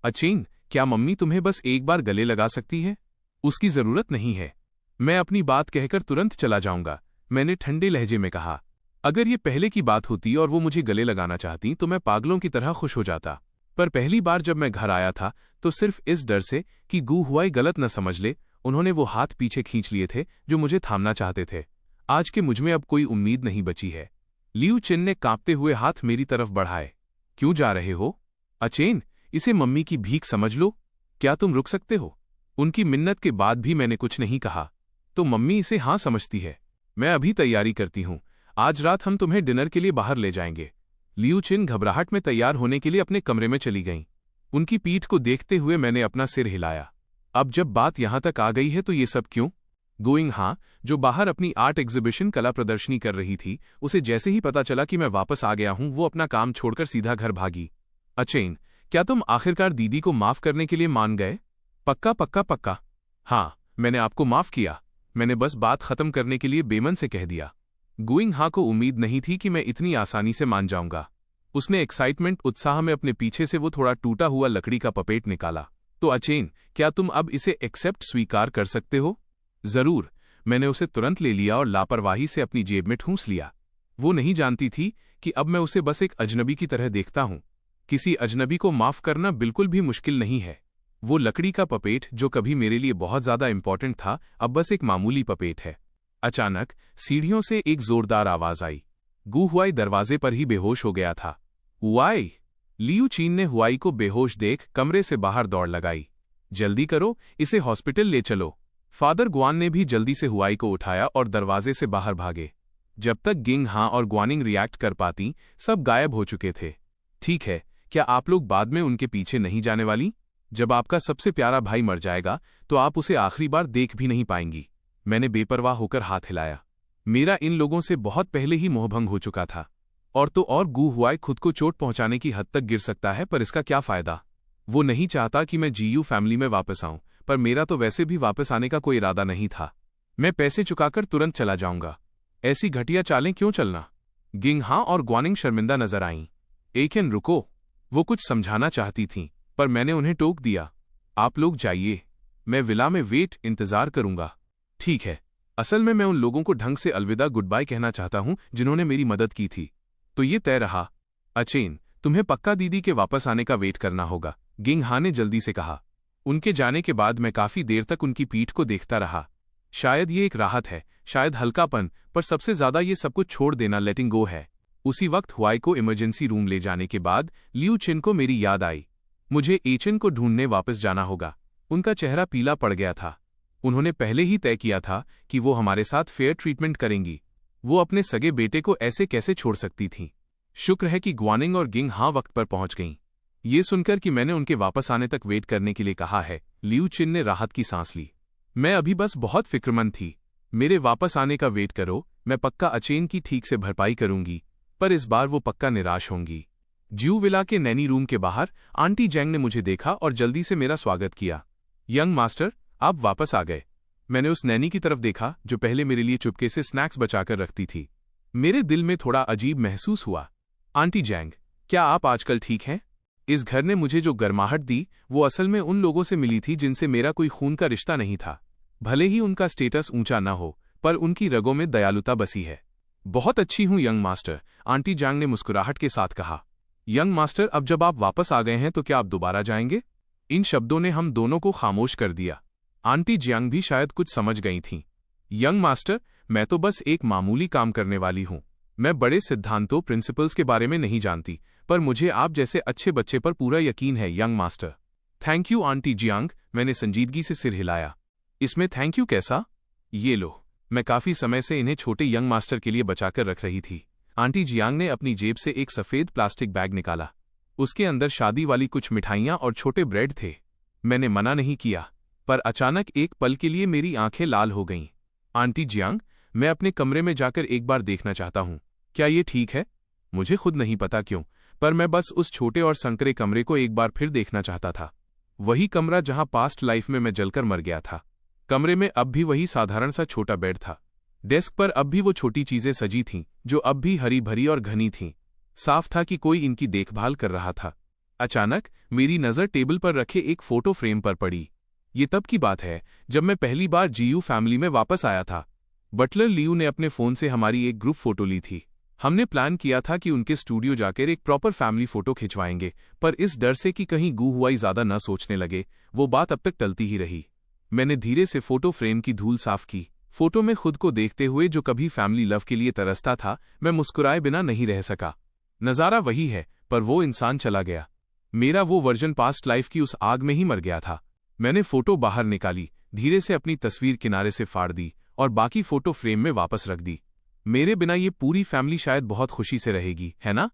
अचेन, क्या मम्मी तुम्हें बस एक बार गले लगा सकती है? उसकी जरूरत नहीं है। मैं अपनी बात कहकर तुरंत चला जाऊंगा, मैंने ठंडे लहजे में कहा। अगर ये पहले की बात होती और वो मुझे गले लगाना चाहती तो मैं पागलों की तरह खुश हो जाता। पर पहली बार जब मैं घर आया था तो सिर्फ इस डर से कि गू हुआई गलत न समझ ले, उन्होंने वो हाथ पीछे खींच लिए थे जो मुझे थामना चाहते थे। आज के मुझमें अब कोई उम्मीद नहीं बची है। लियू चिन ने कांपते हुए हाथ मेरी तरफ बढ़ाए। क्यों जा रहे हो? अचेन, इसे मम्मी की भीख समझ लो। क्या तुम रुक सकते हो? उनकी मिन्नत के बाद भी मैंने कुछ नहीं कहा। तो मम्मी इसे हाँ समझती है। मैं अभी तैयारी करती हूँ। आज रात हम तुम्हें डिनर के लिए बाहर ले जाएंगे। लियू चिन घबराहट में तैयार होने के लिए अपने कमरे में चली गईं। उनकी पीठ को देखते हुए मैंने अपना सिर हिलाया। अब जब बात यहां तक आ गई है तो ये सब क्यों? गोइंग हाँ, जो बाहर अपनी आर्ट एग्जीबिशन कला प्रदर्शनी कर रही थी, उसे जैसे ही पता चला कि मैं वापस आ गया हूं, वो अपना काम छोड़कर सीधा घर भागी। अचेन, क्या तुम आखिरकार दीदी को माफ करने के लिए मान गए? पक्का पक्का पक्का। हाँ, मैंने आपको माफ किया। मैंने बस बात खत्म करने के लिए बेमन से कह दिया। गोइंग हाँ को उम्मीद नहीं थी कि मैं इतनी आसानी से मान जाऊंगा। उसने एक्साइटमेंट उत्साह में अपने पीछे से वो थोड़ा टूटा हुआ लकड़ी का पपेट निकाला। तो अचेन, क्या तुम अब इसे एक्सेप्ट स्वीकार कर सकते हो? जरूर। मैंने उसे तुरंत ले लिया और लापरवाही से अपनी जेब में ठूंस लिया। वो नहीं जानती थी कि अब मैं उसे बस एक अजनबी की तरह देखता हूं। किसी अजनबी को माफ करना बिल्कुल भी मुश्किल नहीं है। वो लकड़ी का पपेट जो कभी मेरे लिए बहुत ज्यादा इंपॉर्टेंट था, अब बस एक मामूली पपेट है। अचानक सीढ़ियों से एक जोरदार आवाज आई। गू हुआई दरवाजे पर ही बेहोश हो गया था। हुआई! लियू चीन ने हुआई को बेहोश देख कमरे से बाहर दौड़ लगाई। जल्दी करो, इसे हॉस्पिटल ले चलो। फादर ग्वान ने भी जल्दी से हुआई को उठाया और दरवाजे से बाहर भागे। जब तक गिंग हाँ और ग्वानिंग रिएक्ट कर पाती, सब गायब हो चुके थे। ठीक है, क्या आप लोग बाद में उनके पीछे नहीं जाने वाली? जब आपका सबसे प्यारा भाई मर जाएगा तो आप उसे आखिरी बार देख भी नहीं पाएंगी। मैंने बेपरवाह होकर हाथ हिलाया। मेरा इन लोगों से बहुत पहले ही मोहभंग हो चुका था। और तो और गू हुआई खुद को चोट पहुंचाने की हद तक गिर सकता है, पर इसका क्या फायदा? वो नहीं चाहता कि मैं जीयू फैमिली में वापस आऊं, पर मेरा तो वैसे भी वापस आने का कोई इरादा नहीं था। मैं पैसे चुकाकर तुरंत चला जाऊंगा। ऐसी घटिया चालें क्यों चलना? गिंग हाँ और ग्वानिंग शर्मिंदा नजर आईं। एकेन, रुको। वो कुछ समझाना चाहती थीं, पर मैंने उन्हें टोक दिया। आप लोग जाइए, मैं विला में इंतजार करूंगा। ठीक है। असल में मैं उन लोगों को ढंग से अलविदा गुड बाय कहना चाहता हूं जिन्होंने मेरी मदद की थी। तो ये तय रहा। अचेन, तुम्हें पक्का दीदी के वापस आने का वेट करना होगा, गिंग हाँ ने जल्दी से कहा। उनके जाने के बाद मैं काफी देर तक उनकी पीठ को देखता रहा। शायद ये एक राहत है, शायद हल्कापन, पर सबसे ज्यादा ये सब कुछ छोड़ देना लेटिंग गो है। उसी वक्त हुआई को इमरजेंसी रूम ले जाने के बाद लियू चिन को मेरी याद आई। मुझे एचेन को ढूंढने वापस जाना होगा। उनका चेहरा पीला पड़ गया था। उन्होंने पहले ही तय किया था कि वो हमारे साथ फेयर ट्रीटमेंट करेंगी। वो अपने सगे बेटे को ऐसे कैसे छोड़ सकती थीं? शुक्र है कि ग्वानिंग और गिंग हाँ वक्त पर पहुंच गईं। ये सुनकर कि मैंने उनके वापस आने तक वेट करने के लिए कहा है, लियू चिन ने राहत की सांस ली। मैं अभी बस बहुत फिक्रमंद थी। मेरे वापस आने का वेट करो, मैं पक्का अचेन की ठीक से भरपाई करूंगी, पर इस बार वो पक्का निराश होंगी। ज्यू विला के नैनी रूम के बाहर आंटी जैंग ने मुझे देखा और जल्दी से मेरा स्वागत किया। यंग मास्टर, आप वापस आ गए। मैंने उस नैनी की तरफ देखा जो पहले मेरे लिए चुपके से स्नैक्स बचाकर रखती थी। मेरे दिल में थोड़ा अजीब महसूस हुआ। आंटी जैंग, क्या आप आजकल ठीक हैं? इस घर ने मुझे जो गर्माहट दी वो असल में उन लोगों से मिली थी जिनसे मेरा कोई खून का रिश्ता नहीं था। भले ही उनका स्टेटस ऊंचा न हो, पर उनकी रगों में दयालुता बसी है। बहुत अच्छी हूं यंग मास्टर, आंटी जैंग ने मुस्कुराहट के साथ कहा। यंग मास्टर, अब जब आप वापस आ गए हैं तो क्या आप दोबारा जाएंगे? इन शब्दों ने हम दोनों को खामोश कर दिया। आंटी जियांग भी शायद कुछ समझ गई थीं। यंग मास्टर, मैं तो बस एक मामूली काम करने वाली हूं। मैं बड़े सिद्धांतों प्रिंसिपल्स के बारे में नहीं जानती, पर मुझे आप जैसे अच्छे बच्चे पर पूरा यकीन है young master. Thank you aunty Jiang, मैंने संजीदगी से सिर हिलाया। इसमें थैंक यू कैसा? ये लो, मैं काफी समय से इन्हें छोटे यंग मास्टर के लिए बचाकर रख रही थी। आंटी जियांग ने अपनी जेब से एक सफेद प्लास्टिक बैग निकाला। उसके अंदर शादी वाली कुछ मिठाइयां और छोटे ब्रेड थे। मैंने मना नहीं किया, पर अचानक एक पल के लिए मेरी आंखें लाल हो गईं। आंटी जियांग, मैं अपने कमरे में जाकर एक बार देखना चाहता हूँ। क्या ये ठीक है? मुझे खुद नहीं पता क्यों, पर मैं बस उस छोटे और संकरे कमरे को एक बार फिर देखना चाहता था। वही कमरा जहां पास्ट लाइफ में मैं जलकर मर गया था। कमरे में अब भी वही साधारण सा छोटा बेड था। डेस्क पर अब भी वो छोटी चीजें सजी थीं, जो अब भी हरी भरी और घनी थीं। साफ था कि कोई इनकी देखभाल कर रहा था। अचानक मेरी नज़र टेबल पर रखे एक फोटो फ्रेम पर पड़ी। ये तब की बात है जब मैं पहली बार जीयू फैमिली में वापस आया था। बटलर लियू ने अपने फ़ोन से हमारी एक ग्रुप फोटो ली थी। हमने प्लान किया था कि उनके स्टूडियो जाकर एक प्रॉपर फैमिली फोटो खिंचवाएंगे, पर इस डर से कि कहीं गू हुआई ज़्यादा न सोचने लगे, वो बात अब तक टलती ही रही। मैंने धीरे से फोटो फ्रेम की धूल साफ की। फोटो में खुद को देखते हुए जो कभी फैमिली लव के लिए तरसता था, मैं मुस्कुराए बिना नहीं रह सका। नज़ारा वही है, पर वो इंसान चला गया। मेरा वो वर्जन पास्ट लाइफ की उस आग में ही मर गया था। मैंने फोटो बाहर निकाली, धीरे से अपनी तस्वीर किनारे से फाड़ दी और बाकी फोटो फ्रेम में वापस रख दी। मेरे बिना ये पूरी फैमिली शायद बहुत खुशी से रहेगी, है ना?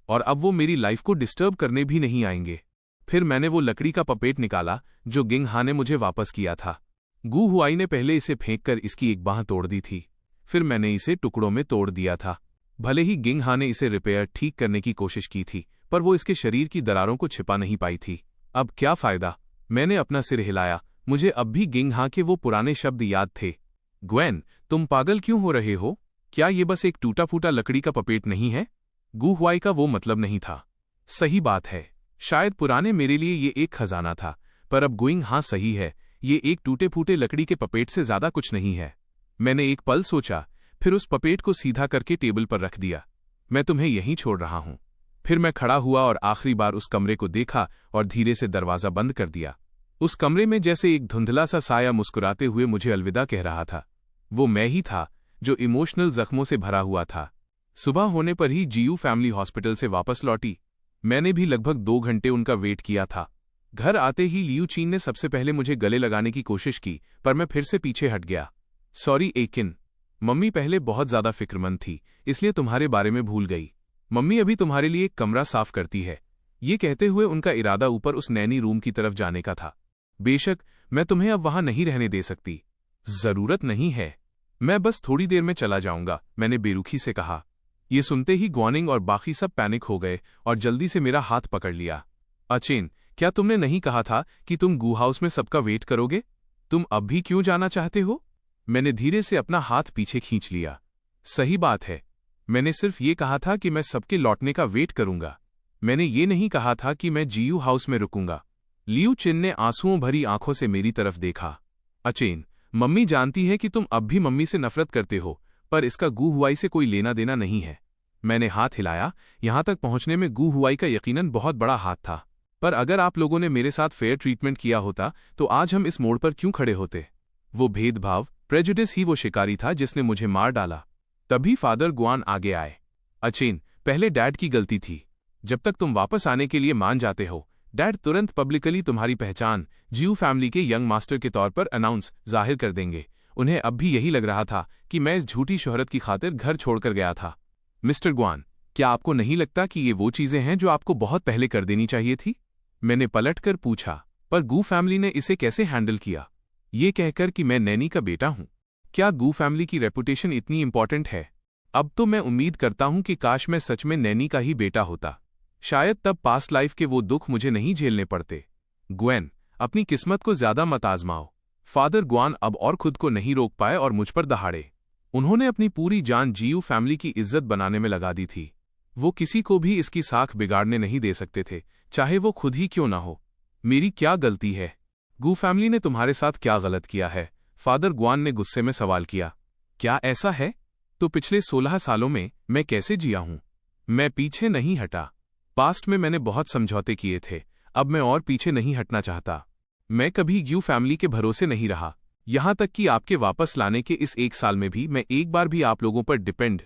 और अब वो मेरी लाइफ को डिस्टर्ब करने भी नहीं आएंगे। फिर मैंने वो लकड़ी का पपेट निकाला जो गिंग हा ने मुझे वापस किया था। गू हुआई ने पहले इसे फेंककर इसकी एक बांह तोड़ दी थी, फिर मैंने इसे टुकड़ों में तोड़ दिया था। भले ही गिंग हा ने इसे रिपेयर ठीक करने की कोशिश की थी, पर वो इसके शरीर की दरारों को छिपा नहीं पाई थी। अब क्या फायदा? मैंने अपना सिर हिलाया। मुझे अब भी गिंग हा के वो पुराने शब्द याद थे। ग्वेन, तुम पागल क्यों हो रहे हो? क्या ये बस एक टूटा फूटा लकड़ी का पपेट नहीं है? गू हुआई का वो मतलब नहीं था। सही बात है, शायद पुराने मेरे लिए ये एक खजाना था, पर अब गुइंग हाँ सही है, ये एक टूटे फूटे लकड़ी के पपेट से ज्यादा कुछ नहीं है। मैंने एक पल सोचा, फिर उस पपेट को सीधा करके टेबल पर रख दिया। मैं तुम्हें यहीं छोड़ रहा हूं। फिर मैं खड़ा हुआ और आखिरी बार उस कमरे को देखा और धीरे से दरवाजा बंद कर दिया। उस कमरे में जैसे एक धुंधला सा साया मुस्कुराते हुए मुझे अलविदा कह रहा था। वो मैं ही था जो इमोशनल जख्मों से भरा हुआ था। सुबह होने पर ही जीयू फैमिली हॉस्पिटल से वापस लौटी। मैंने भी लगभग 2 घंटे उनका वेट किया था। घर आते ही लियू चीन ने सबसे पहले मुझे गले लगाने की कोशिश की, पर मैं फिर से पीछे हट गया। सॉरी एकिन, मम्मी पहले बहुत ज्यादा फिक्रमंद थी, इसलिए तुम्हारे बारे में भूल गई। मम्मी अभी तुम्हारे लिए एक कमरा साफ करती है। ये कहते हुए उनका इरादा ऊपर उस नैनी रूम की तरफ जाने का था। बेशक मैं तुम्हें अब वहां नहीं रहने दे सकती। जरूरत नहीं है, मैं बस थोड़ी देर में चला जाऊंगा, मैंने बेरुखी से कहा। ये सुनते ही ग्वानिंग और बाकी सब पैनिक हो गए और जल्दी से मेरा हाथ पकड़ लिया। अचेन, क्या तुमने नहीं कहा था कि तुम गू हाउस में सबका वेट करोगे? तुम अब भी क्यों जाना चाहते हो? मैंने धीरे से अपना हाथ पीछे खींच लिया। सही बात है, मैंने सिर्फ ये कहा था कि मैं सबके लौटने का वेट करूंगा। मैंने ये नहीं कहा था कि मैं जीयू हाउस में रुकूंगा। लियू चिन ने आंसुओं भरी आंखों से मेरी तरफ देखा। अचेन, मम्मी जानती है कि तुम अब भी मम्मी से नफरत करते हो, पर इसका गू हुआई से कोई लेना देना नहीं है। मैंने हाथ हिलाया। यहां तक पहुंचने में गू हुआई का यकीनन बहुत बड़ा हाथ था, पर अगर आप लोगों ने मेरे साथ फेयर ट्रीटमेंट किया होता तो आज हम इस मोड़ पर क्यों खड़े होते? वो भेदभाव, प्रेजुडिस ही वो शिकारी था जिसने मुझे मार डाला। तभी फादर गुआन आगे आए। अचेन, पहले डैड की गलती थी। जब तक तुम वापस आने के लिए मान जाते हो, डैड तुरंत पब्लिकली तुम्हारी पहचान जीयू फैमिली के यंग मास्टर के तौर पर अनाउंस जाहिर कर देंगे। उन्हें अब भी यही लग रहा था कि मैं इस झूठी शोहरत की खातिर घर छोड़कर गया था। मिस्टर गुआन, क्या आपको नहीं लगता कि ये वो चीजें हैं जो आपको बहुत पहले कर देनी चाहिए थी? मैंने पलटकर पूछा। पर गू फैमिली ने इसे कैसे हैंडल किया? ये कहकर कि मैं नैनी का बेटा हूं। क्या गू फैमिली की रेपुटेशन इतनी इंपॉर्टेंट है? अब तो मैं उम्मीद करता हूं कि काश मैं सच में नैनी का ही बेटा होता। शायद तब पास्ट लाइफ के वो दुख मुझे नहीं झेलने पड़ते। ग्वेन, अपनी किस्मत को ज्यादा मत आजमाओ। फादर गुआन अब और खुद को नहीं रोक पाए और मुझ पर दहाड़े। उन्होंने अपनी पूरी जान जीयू फैमिली की इज्जत बनाने में लगा दी थी। वो किसी को भी इसकी साख बिगाड़ने नहीं दे सकते थे, चाहे वो खुद ही क्यों ना हो। मेरी क्या गलती है? गू फैमिली ने तुम्हारे साथ क्या गलत किया है? फादर गुआन ने गुस्से में सवाल किया। क्या ऐसा है? तो पिछले 16 सालों में मैं कैसे जिया हूं? मैं पीछे नहीं हटा। पास्ट में मैंने बहुत समझौते किए थे, अब मैं और पीछे नहीं हटना चाहता। मैं कभी जीयू फैमिली के भरोसे नहीं रहा। यहां तक कि आपके वापस लाने के इस 1 साल में भी मैं एक बार भी आप लोगों पर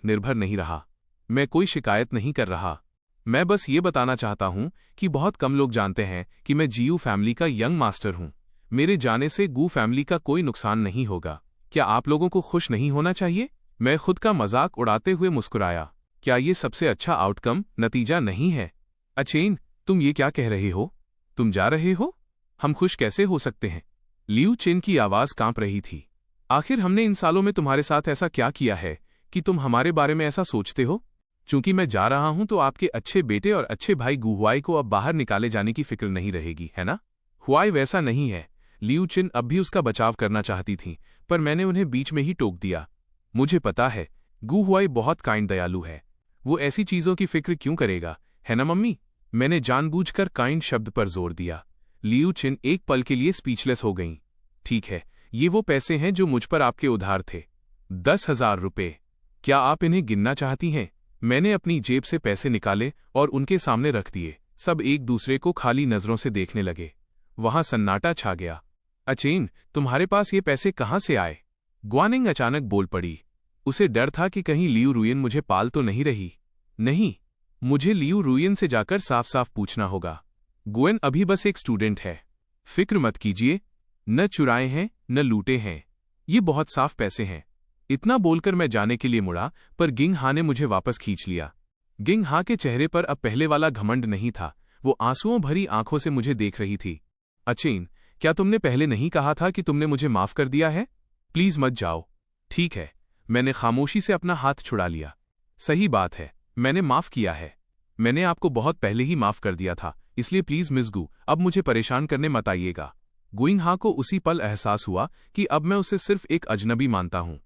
निर्भर नहीं रहा। मैं कोई शिकायत नहीं कर रहा। मैं बस ये बताना चाहता हूं कि बहुत कम लोग जानते हैं कि मैं जीयू फैमिली का यंग मास्टर हूं। मेरे जाने से गू फैमिली का कोई नुकसान नहीं होगा। क्या आप लोगों को खुश नहीं होना चाहिए? मैं खुद का मजाक उड़ाते हुए मुस्कुराया। क्या ये सबसे अच्छा आउटकम नतीजा नहीं है? अचेन, तुम ये क्या कह रहे हो? तुम जा रहे हो? हम खुश कैसे हो सकते हैं? लियू चिन की आवाज कांप रही थी। आखिर हमने इन सालों में तुम्हारे साथ ऐसा क्या किया है कि तुम हमारे बारे में ऐसा सोचते हो? चूंकि मैं जा रहा हूं तो आपके अच्छे बेटे और अच्छे भाई गु हुआई को अब बाहर निकाले जाने की फिक्र नहीं रहेगी, है ना? हुआई वैसा नहीं है। लियू चिन अब भी उसका बचाव करना चाहती थी, पर मैंने उन्हें बीच में ही टोक दिया। मुझे पता है, गु हुआई बहुत काइंड दयालु है। वो ऐसी चीजों की फिक्र क्यों करेगा, है ना मम्मी? मैंने जानबूझकर काइंड शब्द पर जोर दिया। लियू चिन एक पल के लिए स्पीचलेस हो गईं। ठीक है, ये वो पैसे हैं जो मुझ पर आपके उधार थे। 10,000 रुपये। क्या आप इन्हें गिनना चाहती हैं? मैंने अपनी जेब से पैसे निकाले और उनके सामने रख दिए। सब एक दूसरे को खाली नजरों से देखने लगे। वहां सन्नाटा छा गया। अचेन, तुम्हारे पास ये पैसे कहाँ से आए? ग्वानिंग अचानक बोल पड़ी। उसे डर था कि कहीं लियू रुयन मुझे पाल तो नहीं रही। नहीं, मुझे लियू रुयन से जाकर साफ साफ पूछना होगा। गुएन अभी बस एक स्टूडेंट है। फिक्र मत कीजिए, न चुराए हैं न लूटे हैं। ये बहुत साफ पैसे हैं। इतना बोलकर मैं जाने के लिए मुड़ा, पर गिंग हा ने मुझे वापस खींच लिया। गिंग हा के चेहरे पर अब पहले वाला घमंड नहीं था। वो आंसुओं भरी आंखों से मुझे देख रही थी। अचेन, क्या तुमने पहले नहीं कहा था कि तुमने मुझे माफ कर दिया है? प्लीज मत जाओ। ठीक है, मैंने खामोशी से अपना हाथ छुड़ा लिया। सही बात है, मैंने माफ किया है। मैंने आपको बहुत पहले ही माफ कर दिया था, इसलिए प्लीज मिस गु, अब मुझे परेशान करने मत आइएगा। गुइंग हा को उसी पल एहसास हुआ कि अब मैं उसे सिर्फ एक अजनबी मानता हूं।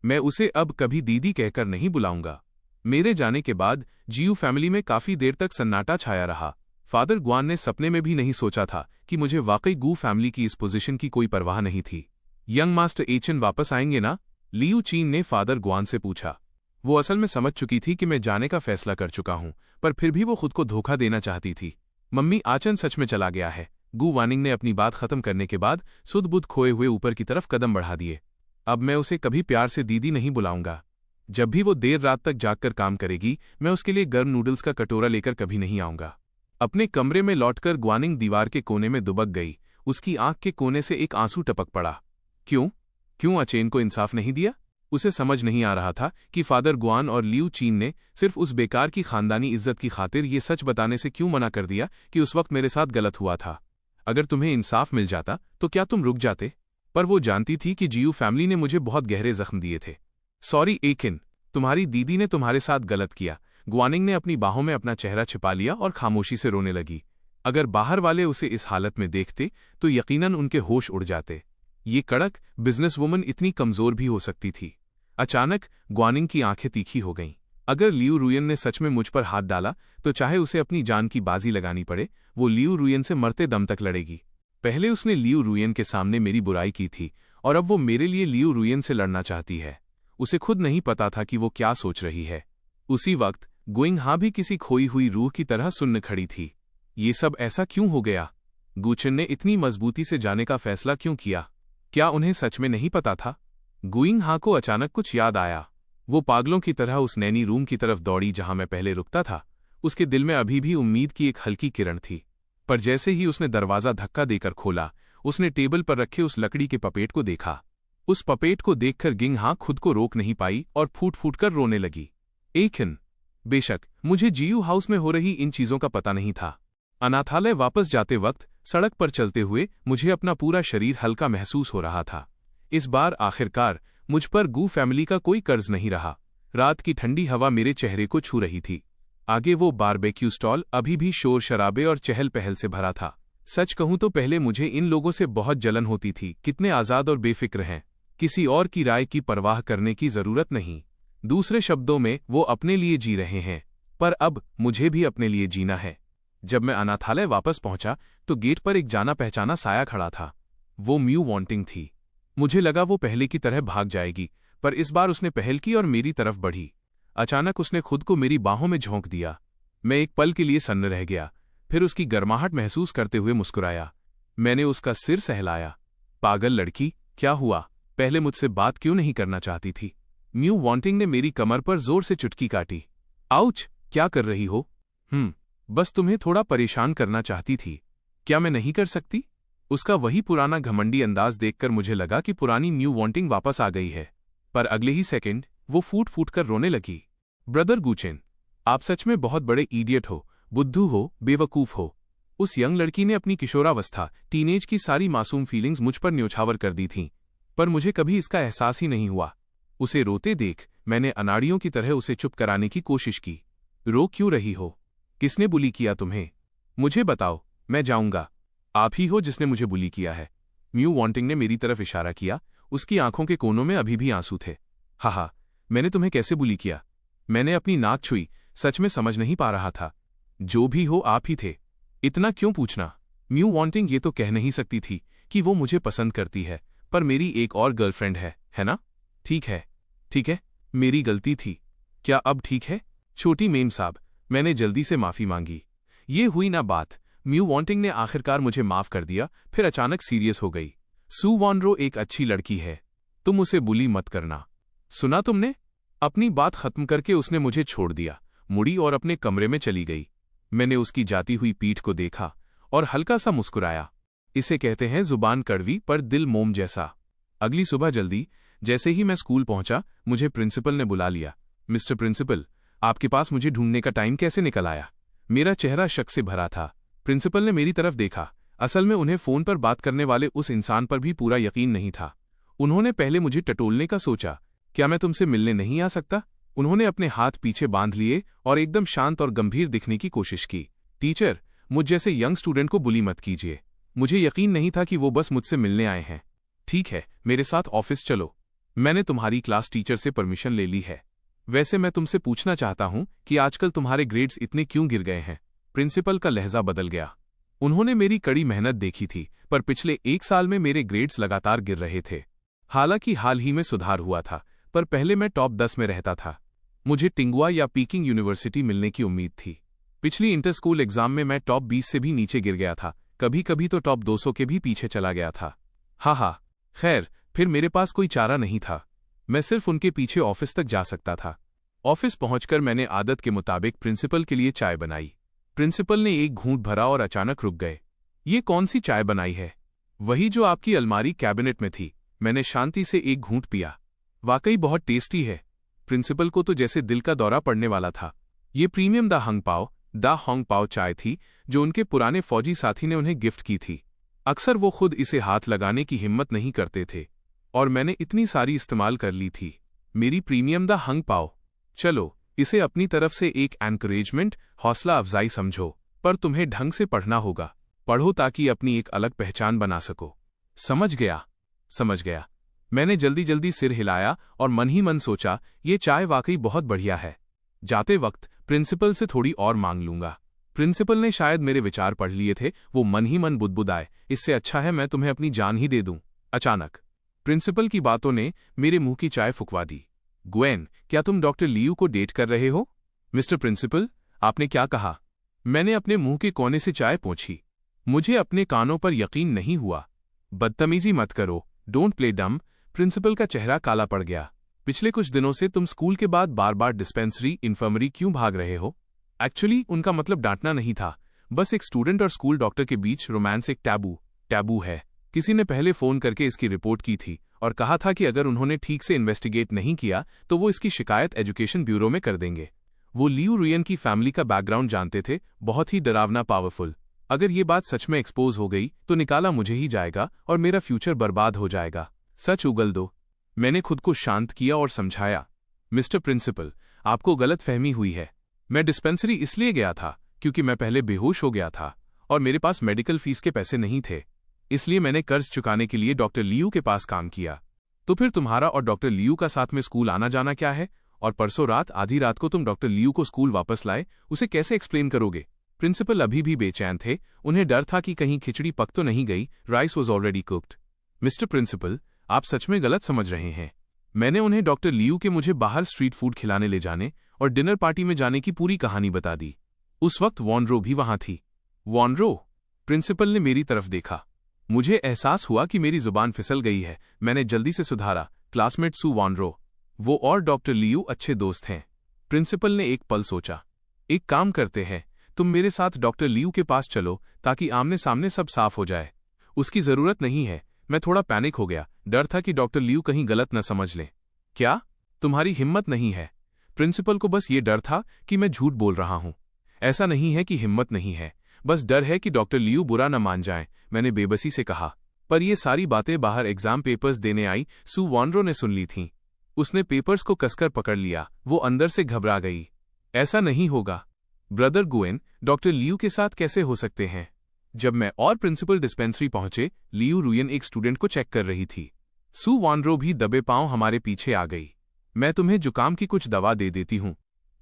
मैं उसे अब कभी दीदी कहकर नहीं बुलाऊंगा। मेरे जाने के बाद जियू फैमिली में काफी देर तक सन्नाटा छाया रहा। फादर ग्वान ने सपने में भी नहीं सोचा था कि मुझे वाकई गू फैमिली की इस पोजीशन की कोई परवाह नहीं थी। यंग मास्टर एचन वापस आएंगे ना? लियू चीन ने फादर ग्वान से पूछा। वो असल में समझ चुकी थी कि मैं जाने का फैसला कर चुका हूं, पर फिर भी वो खुद को धोखा देना चाहती थी। मम्मी, आचन सच में चला गया है। गु वानिंग ने अपनी बात खत्म करने के बाद सुध बुध खोए हुए ऊपर की तरफ कदम बढ़ा दिए। अब मैं उसे कभी प्यार से दीदी नहीं बुलाऊंगा। जब भी वो देर रात तक जागकर काम करेगी, मैं उसके लिए गर्म नूडल्स का कटोरा लेकर कभी नहीं आऊंगा। अपने कमरे में लौटकर ग्वानिंग दीवार के कोने में दुबक गई। उसकी आंख के कोने से एक आंसू टपक पड़ा। क्यों अचेन को इंसाफ नहीं दिया? उसे समझ नहीं आ रहा था कि फादर ग्वान और लियू चीन ने सिर्फ उस बेकार की खानदानी इज्जत की खातिर ये सच बताने से क्यों मना कर दिया कि उस वक्त मेरे साथ गलत हुआ था। अगर तुम्हें इंसाफ मिल जाता तो क्या तुम रुक जाते? पर वो जानती थी कि जियू फैमिली ने मुझे बहुत गहरे जख्म दिए थे। सॉरी एकिन, तुम्हारी दीदी ने तुम्हारे साथ गलत किया। ग्वानिंग ने अपनी बाहों में अपना चेहरा छिपा लिया और खामोशी से रोने लगी। अगर बाहर वाले उसे इस हालत में देखते तो यकीनन उनके होश उड़ जाते। ये कड़क बिजनेसवुमन इतनी कमजोर भी हो सकती थी। अचानक ग्वानिंग की आंखें तीखी हो गईं। अगर लियू रुयन ने सच में मुझ पर हाथ डाला तो चाहे उसे अपनी जान की बाजी लगानी पड़े, वो लियू रुयन से मरते दम तक लड़ेगी। पहले उसने लियू रुयन के सामने मेरी बुराई की थी और अब वो मेरे लिए लियू रुयन से लड़ना चाहती है। उसे खुद नहीं पता था कि वो क्या सोच रही है। उसी वक्त गुइंग हा भी किसी खोई हुई रूह की तरह सुन्न खड़ी थी। ये सब ऐसा क्यों हो गया? गुचन ने इतनी मजबूती से जाने का फैसला क्यों किया? क्या उन्हें सच में नहीं पता था? गुइंग हा को अचानक कुछ याद आया। वो पागलों की तरह उस नैनी रूम की तरफ दौड़ी जहां मैं पहले रुकता था। उसके दिल में अभी भी उम्मीद की एक हल्की किरण थी, पर जैसे ही उसने दरवाजा धक्का देकर खोला, उसने टेबल पर रखे उस लकड़ी के पपेट को देखा। उस पपेट को देखकर गिंग हा खुद को रोक नहीं पाई और फूट फूट कर रोने लगी। एकिन, बेशक मुझे जियू हाउस में हो रही इन चीजों का पता नहीं था। अनाथालय वापस जाते वक्त सड़क पर चलते हुए मुझे अपना पूरा शरीर हल्का महसूस हो रहा था। इस बार आखिरकार मुझ पर गू फैमिली का कोई कर्ज नहीं रहा। रात की ठंडी हवा मेरे चेहरे को छू रही थी। आगे वो बारबेक्यू स्टॉल अभी भी शोर शराबे और चहल पहल से भरा था। सच कहूं तो पहले मुझे इन लोगों से बहुत जलन होती थी। कितने आजाद और बेफिक्र हैं, किसी और की राय की परवाह करने की जरूरत नहीं। दूसरे शब्दों में, वो अपने लिए जी रहे हैं, पर अब मुझे भी अपने लिए जीना है। जब मैं अनाथालय वापस पहुंचा तो गेट पर एक जाना पहचाना साया खड़ा था। वो म्यू वांटिंग थी। मुझे लगा वो पहले की तरह भाग जाएगी, पर इस बार उसने पहल की और मेरी तरफ बढ़ी। अचानक उसने खुद को मेरी बाहों में झोंक दिया। मैं एक पल के लिए सन्न रह गया, फिर उसकी गर्माहट महसूस करते हुए मुस्कुराया। मैंने उसका सिर सहलाया। पागल लड़की, क्या हुआ? पहले मुझसे बात क्यों नहीं करना चाहती थी? म्यू वांटिंग ने मेरी कमर पर जोर से चुटकी काटी। आउच, क्या कर रही हो? बस तुम्हें थोड़ा परेशान करना चाहती थी। क्या मैं नहीं कर सकती? उसका वही पुराना घमंडी अंदाज देखकर मुझे लगा कि पुरानी म्यू वांटिंग वापस आ गई है, पर अगले ही सेकंड वो फूट फूट कर रोने लगी। ब्रदर गुचेन, आप सच में बहुत बड़े इडियट हो, बुद्धू हो, बेवकूफ हो। उस यंग लड़की ने अपनी किशोरावस्था, टीनेज की सारी मासूम फीलिंग्स मुझ पर न्योछावर कर दी थीं। पर मुझे कभी इसका एहसास ही नहीं हुआ। उसे रोते देख मैंने अनाड़ियों की तरह उसे चुप कराने की कोशिश की। रो क्यों रही हो? किसने बुली किया तुम्हें? मुझे बताओ, मैं जाऊंगा। आप ही हो जिसने मुझे बुली किया है। म्यू वॉन्टिंग ने मेरी तरफ इशारा किया। उसकी आंखों के कोनों में अभी भी आंसू थे। हा, मैंने तुम्हें कैसे बुली किया? मैंने अपनी नाक छुई, सच में समझ नहीं पा रहा था। जो भी हो आप ही थे। इतना क्यों पूछना? म्यू वॉन्टिंग ये तो कह नहीं सकती थी कि वो मुझे पसंद करती है, पर मेरी एक और गर्लफ्रेंड है ना? ठीक है, मेरी गलती थी। क्या अब ठीक है? छोटी मेम साहब, मैंने जल्दी से माफी मांगी। ये हुई ना बात। म्यू वॉन्टिंग ने आखिरकार मुझे माफ कर दिया, फिर अचानक सीरियस हो गई। सू वॉनरो एक अच्छी लड़की है, तुम उसे बुली मत करना। सुना तुमने? अपनी बात खत्म करके उसने मुझे छोड़ दिया, मुड़ी और अपने कमरे में चली गई। मैंने उसकी जाती हुई पीठ को देखा और हल्का सा मुस्कुराया। इसे कहते हैं जुबान कड़वी पर दिल मोम जैसा। अगली सुबह जल्दी जैसे ही मैं स्कूल पहुंचा, मुझे प्रिंसिपल ने बुला लिया। मिस्टर प्रिंसिपल, आपके पास मुझे ढूंढने का टाइम कैसे निकल आया? मेरा चेहरा शक से भरा था। प्रिंसिपल ने मेरी तरफ देखा। असल में उन्हें फोन पर बात करने वाले उस इंसान पर भी पूरा यकीन नहीं था। उन्होंने पहले मुझे टटोलने का सोचा। क्या मैं तुमसे मिलने नहीं आ सकता? उन्होंने अपने हाथ पीछे बांध लिए और एकदम शांत और गंभीर दिखने की कोशिश की। टीचर, मुझ जैसे यंग स्टूडेंट को बुली मत कीजिए। मुझे यकीन नहीं था कि वो बस मुझसे मिलने आए हैं। ठीक है, मेरे साथ ऑफिस चलो। मैंने तुम्हारी क्लास टीचर से परमिशन ले ली है। वैसे मैं तुमसे पूछना चाहता हूं कि आजकल तुम्हारे ग्रेड्स इतने क्यों गिर गए हैं? प्रिंसिपल का लहजा बदल गया। उन्होंने मेरी कड़ी मेहनत देखी थी, पर पिछले 1 साल में मेरे ग्रेड्स लगातार गिर रहे थे। हालांकि हाल ही में सुधार हुआ था, पर पहले मैं टॉप 10 में रहता था। मुझे टिंगुआ या पीकिंग यूनिवर्सिटी मिलने की उम्मीद थी। पिछली इंटर स्कूल एग्जाम में मैं टॉप 20 से भी नीचे गिर गया था, कभी कभी तो टॉप 200 के भी पीछे चला गया था। हा, खैर, फिर मेरे पास कोई चारा नहीं था। मैं सिर्फ उनके पीछे ऑफिस तक जा सकता था। ऑफिस पहुंचकर मैंने आदत के मुताबिक प्रिंसिपल के लिए चाय बनाई। प्रिंसिपल ने एक घूंट भरा और अचानक रुक गए। ये कौन सी चाय बनाई है? वही जो आपकी अलमारी कैबिनेट में थी। मैंने शांति से एक घूंट पिया। वाकई बहुत टेस्टी है। प्रिंसिपल को तो जैसे दिल का दौरा पड़ने वाला था। ये प्रीमियम द होंग पाओ चाय थी, जो उनके पुराने फौजी साथी ने उन्हें गिफ्ट की थी। अक्सर वो खुद इसे हाथ लगाने की हिम्मत नहीं करते थे, और मैंने इतनी सारी इस्तेमाल कर ली थी। मेरी प्रीमियम द हंग पाओ। चलो, इसे अपनी तरफ से एक एनकरेजमेंट, हौसला अफजाई समझो। पर तुम्हें ढंग से पढ़ना होगा। पढ़ो ताकि अपनी एक अलग पहचान बना सको। समझ गया। मैंने जल्दी सिर हिलाया और मन ही मन सोचा, ये चाय वाकई बहुत बढ़िया है। जाते वक्त प्रिंसिपल से थोड़ी और मांग लूंगा। प्रिंसिपल ने शायद मेरे विचार पढ़ लिए थे। वो मन ही मन बुदबुदाए, इससे अच्छा है मैं तुम्हें अपनी जान ही दे दूं। अचानक प्रिंसिपल की बातों ने मेरे मुंह की चाय फुकवा दी। ग्वेन, क्या तुम डॉक्टर लियू को डेट कर रहे हो? मिस्टर प्रिंसिपल, आपने क्या कहा? मैंने अपने मुंह के कोने से चाय पोंछी। मुझे अपने कानों पर यकीन नहीं हुआ। बदतमीजी मत करो, डोंट प्ले डम। प्रिंसिपल का चेहरा काला पड़ गया। पिछले कुछ दिनों से तुम स्कूल के बाद बार बार डिस्पेंसरी, इन्फर्मरी क्यों भाग रहे हो? एक्चुअली उनका मतलब डांटना नहीं था, बस एक स्टूडेंट और स्कूल डॉक्टर के बीच रोमांस एक टैबू है। किसी ने पहले फोन करके इसकी रिपोर्ट की थी और कहा था कि अगर उन्होंने ठीक से इन्वेस्टिगेट नहीं किया तो वो इसकी शिकायत एजुकेशन ब्यूरो में कर देंगे। वो लियू रुयन की फैमिली का बैकग्राउंड जानते थे, बहुत ही डरावना, पावरफुल। अगर ये बात सच में एक्सपोज हो गई तो निकाला मुझे ही जाएगा और मेरा फ्यूचर बर्बाद हो जाएगा। सच उगल दो। मैंने खुद को शांत किया और समझाया, मिस्टर प्रिंसिपल, आपको गलत फहमी हुई है। मैं डिस्पेंसरी इसलिए गया था क्योंकि मैं पहले बेहोश हो गया था और मेरे पास मेडिकल फीस के पैसे नहीं थे। इसलिए मैंने कर्ज चुकाने के लिए डॉक्टर लियू के पास काम किया। तो फिर तुम्हारा और डॉक्टर लियू का साथ में स्कूल आना जाना क्या है? और परसों रात आधी रात को तुम डॉक्टर लियू को स्कूल वापस लाए, उसे कैसे एक्सप्लेन करोगे? प्रिंसिपल अभी भी बेचैन थे। उन्हें डर था कि कहीं खिचड़ी पक तो नहीं गई। Rice was already cooked. Mister principal, आप सच में गलत समझ रहे हैं। मैंने उन्हें डॉक्टर लियू के मुझे बाहर स्ट्रीट फूड खिलाने ले जाने और डिनर पार्टी में जाने की पूरी कहानी बता दी। उस वक्त वॉनरो भी वहां थी। वॉनरो? प्रिंसिपल ने मेरी तरफ देखा। मुझे एहसास हुआ कि मेरी जुबान फिसल गई है। मैंने जल्दी से सुधारा, क्लासमेट सू वॉनरो। वो और डॉक्टर लियू अच्छे दोस्त हैं। प्रिंसिपल ने एक पल सोचा। एक काम करते हैं, तुम मेरे साथ डॉक्टर लियू के पास चलो ताकि आमने सामने सब साफ हो जाए। उसकी जरूरत नहीं है। मैं थोड़ा पैनिक हो गया, डर था कि डॉक्टर लियू कहीं गलत न समझ लें। क्या? तुम्हारी हिम्मत नहीं है? प्रिंसिपल को बस ये डर था कि मैं झूठ बोल रहा हूं। ऐसा नहीं है कि हिम्मत नहीं है, बस डर है कि डॉक्टर लियू बुरा न मान जाएं। मैंने बेबसी से कहा। पर ये सारी बातें बाहर एग्जाम पेपर्स देने आई सू वॉनरो ने सुन ली थीं। उसने पेपर्स को कसकर पकड़ लिया, वो अंदर से घबरा गई। ऐसा नहीं होगा। ब्रदर गुएन डॉक्टर लियू के साथ कैसे हो सकते हैं? जब मैं और प्रिंसिपल डिस्पेंसरी पहुंचे, लियू रुयन एक स्टूडेंट को चेक कर रही थी। सू वॉनरो भी दबे पांव हमारे पीछे आ गई। मैं तुम्हें जुकाम की कुछ दवा दे देती हूं।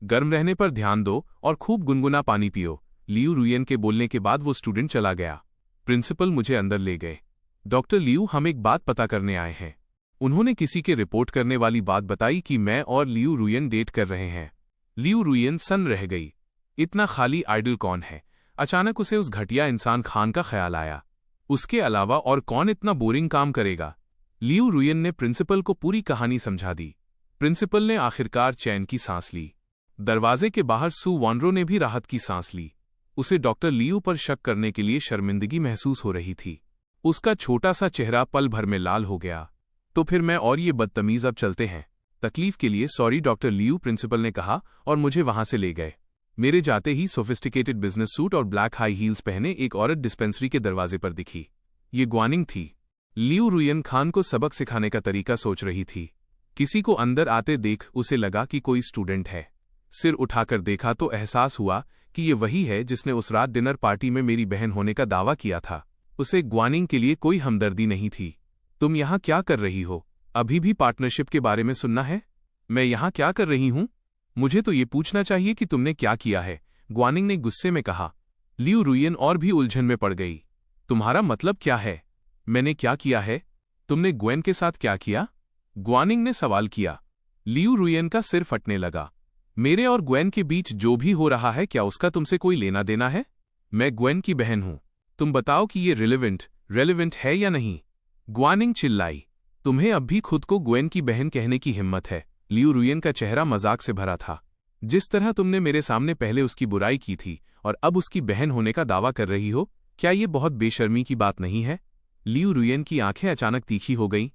गर्म रहने पर ध्यान दो और खूब गुनगुना पानी पियो। लियू रुयन के बोलने के बाद वो स्टूडेंट चला गया। प्रिंसिपल मुझे अंदर ले गए। डॉक्टर लियू, हम एक बात पता करने आए हैं। उन्होंने किसी के रिपोर्ट करने वाली बात बताई कि मैं और लियू रुयन डेट कर रहे हैं। लियू रुयन सन्न रह गई। इतना खाली आइडल कौन है? अचानक उसे उस घटिया इंसान खान का ख्याल आया। उसके अलावा और कौन इतना बोरिंग काम करेगा? लियू रुयन ने प्रिंसिपल को पूरी कहानी समझा दी। प्रिंसिपल ने आखिरकार चैन की सांस ली। दरवाजे के बाहर सू वॉनरो ने भी राहत की सांस ली। उसे डॉक्टर लियू पर शक करने के लिए शर्मिंदगी महसूस हो रही थी। उसका छोटा सा चेहरा पल भर में लाल हो गया। तो फिर मैं और ये बदतमीज अब चलते हैं। तकलीफ के लिए सॉरी डॉक्टर लियू, प्रिंसिपल ने कहा और मुझे वहां से ले गए। मेरे जाते ही सोफिस्टिकेटेड बिजनेस सूट और ब्लैक हाई हील्स पहने एक औरत डिस्पेंसरी के दरवाजे पर दिखी। ये ग्वानिंग थी। लियू रुयन खान को सबक सिखाने का तरीका सोच रही थी। किसी को अंदर आते देख उसे लगा कि कोई स्टूडेंट है। सिर उठाकर देखा तो एहसास हुआ कि ये वही है जिसने उस रात डिनर पार्टी में मेरी बहन होने का दावा किया था। उसे ग्वानिंग के लिए कोई हमदर्दी नहीं थी। तुम यहाँ क्या कर रही हो? अभी भी पार्टनरशिप के बारे में सुनना है? मैं यहाँ क्या कर रही हूँ? मुझे तो ये पूछना चाहिए कि तुमने क्या किया है, ग्वानिंग ने गुस्से में कहा। लियू रुयन और भी उलझन में पड़ गई। तुम्हारा मतलब क्या है? मैंने क्या किया है? तुमने ग्वेन के साथ क्या किया? ग्वानिंग ने सवाल किया। लियू रुयन का सिर फटने लगा। मेरे और ग्वेन के बीच जो भी हो रहा है, क्या उसका तुमसे कोई लेना देना है? मैं ग्वेन की बहन हूं। तुम बताओ कि ये रेलेवेंट है या नहीं? ग्वानिंग चिल्लाई। तुम्हें अब भी खुद को ग्वेन की बहन कहने की हिम्मत है? लियू रुयन का चेहरा मजाक से भरा था। जिस तरह तुमने मेरे सामने पहले उसकी बुराई की थी और अब उसकी बहन होने का दावा कर रही हो, क्या ये बहुत बेशर्मी की बात नहीं है? लियू रुयन की आंखें अचानक तीखी हो गईं।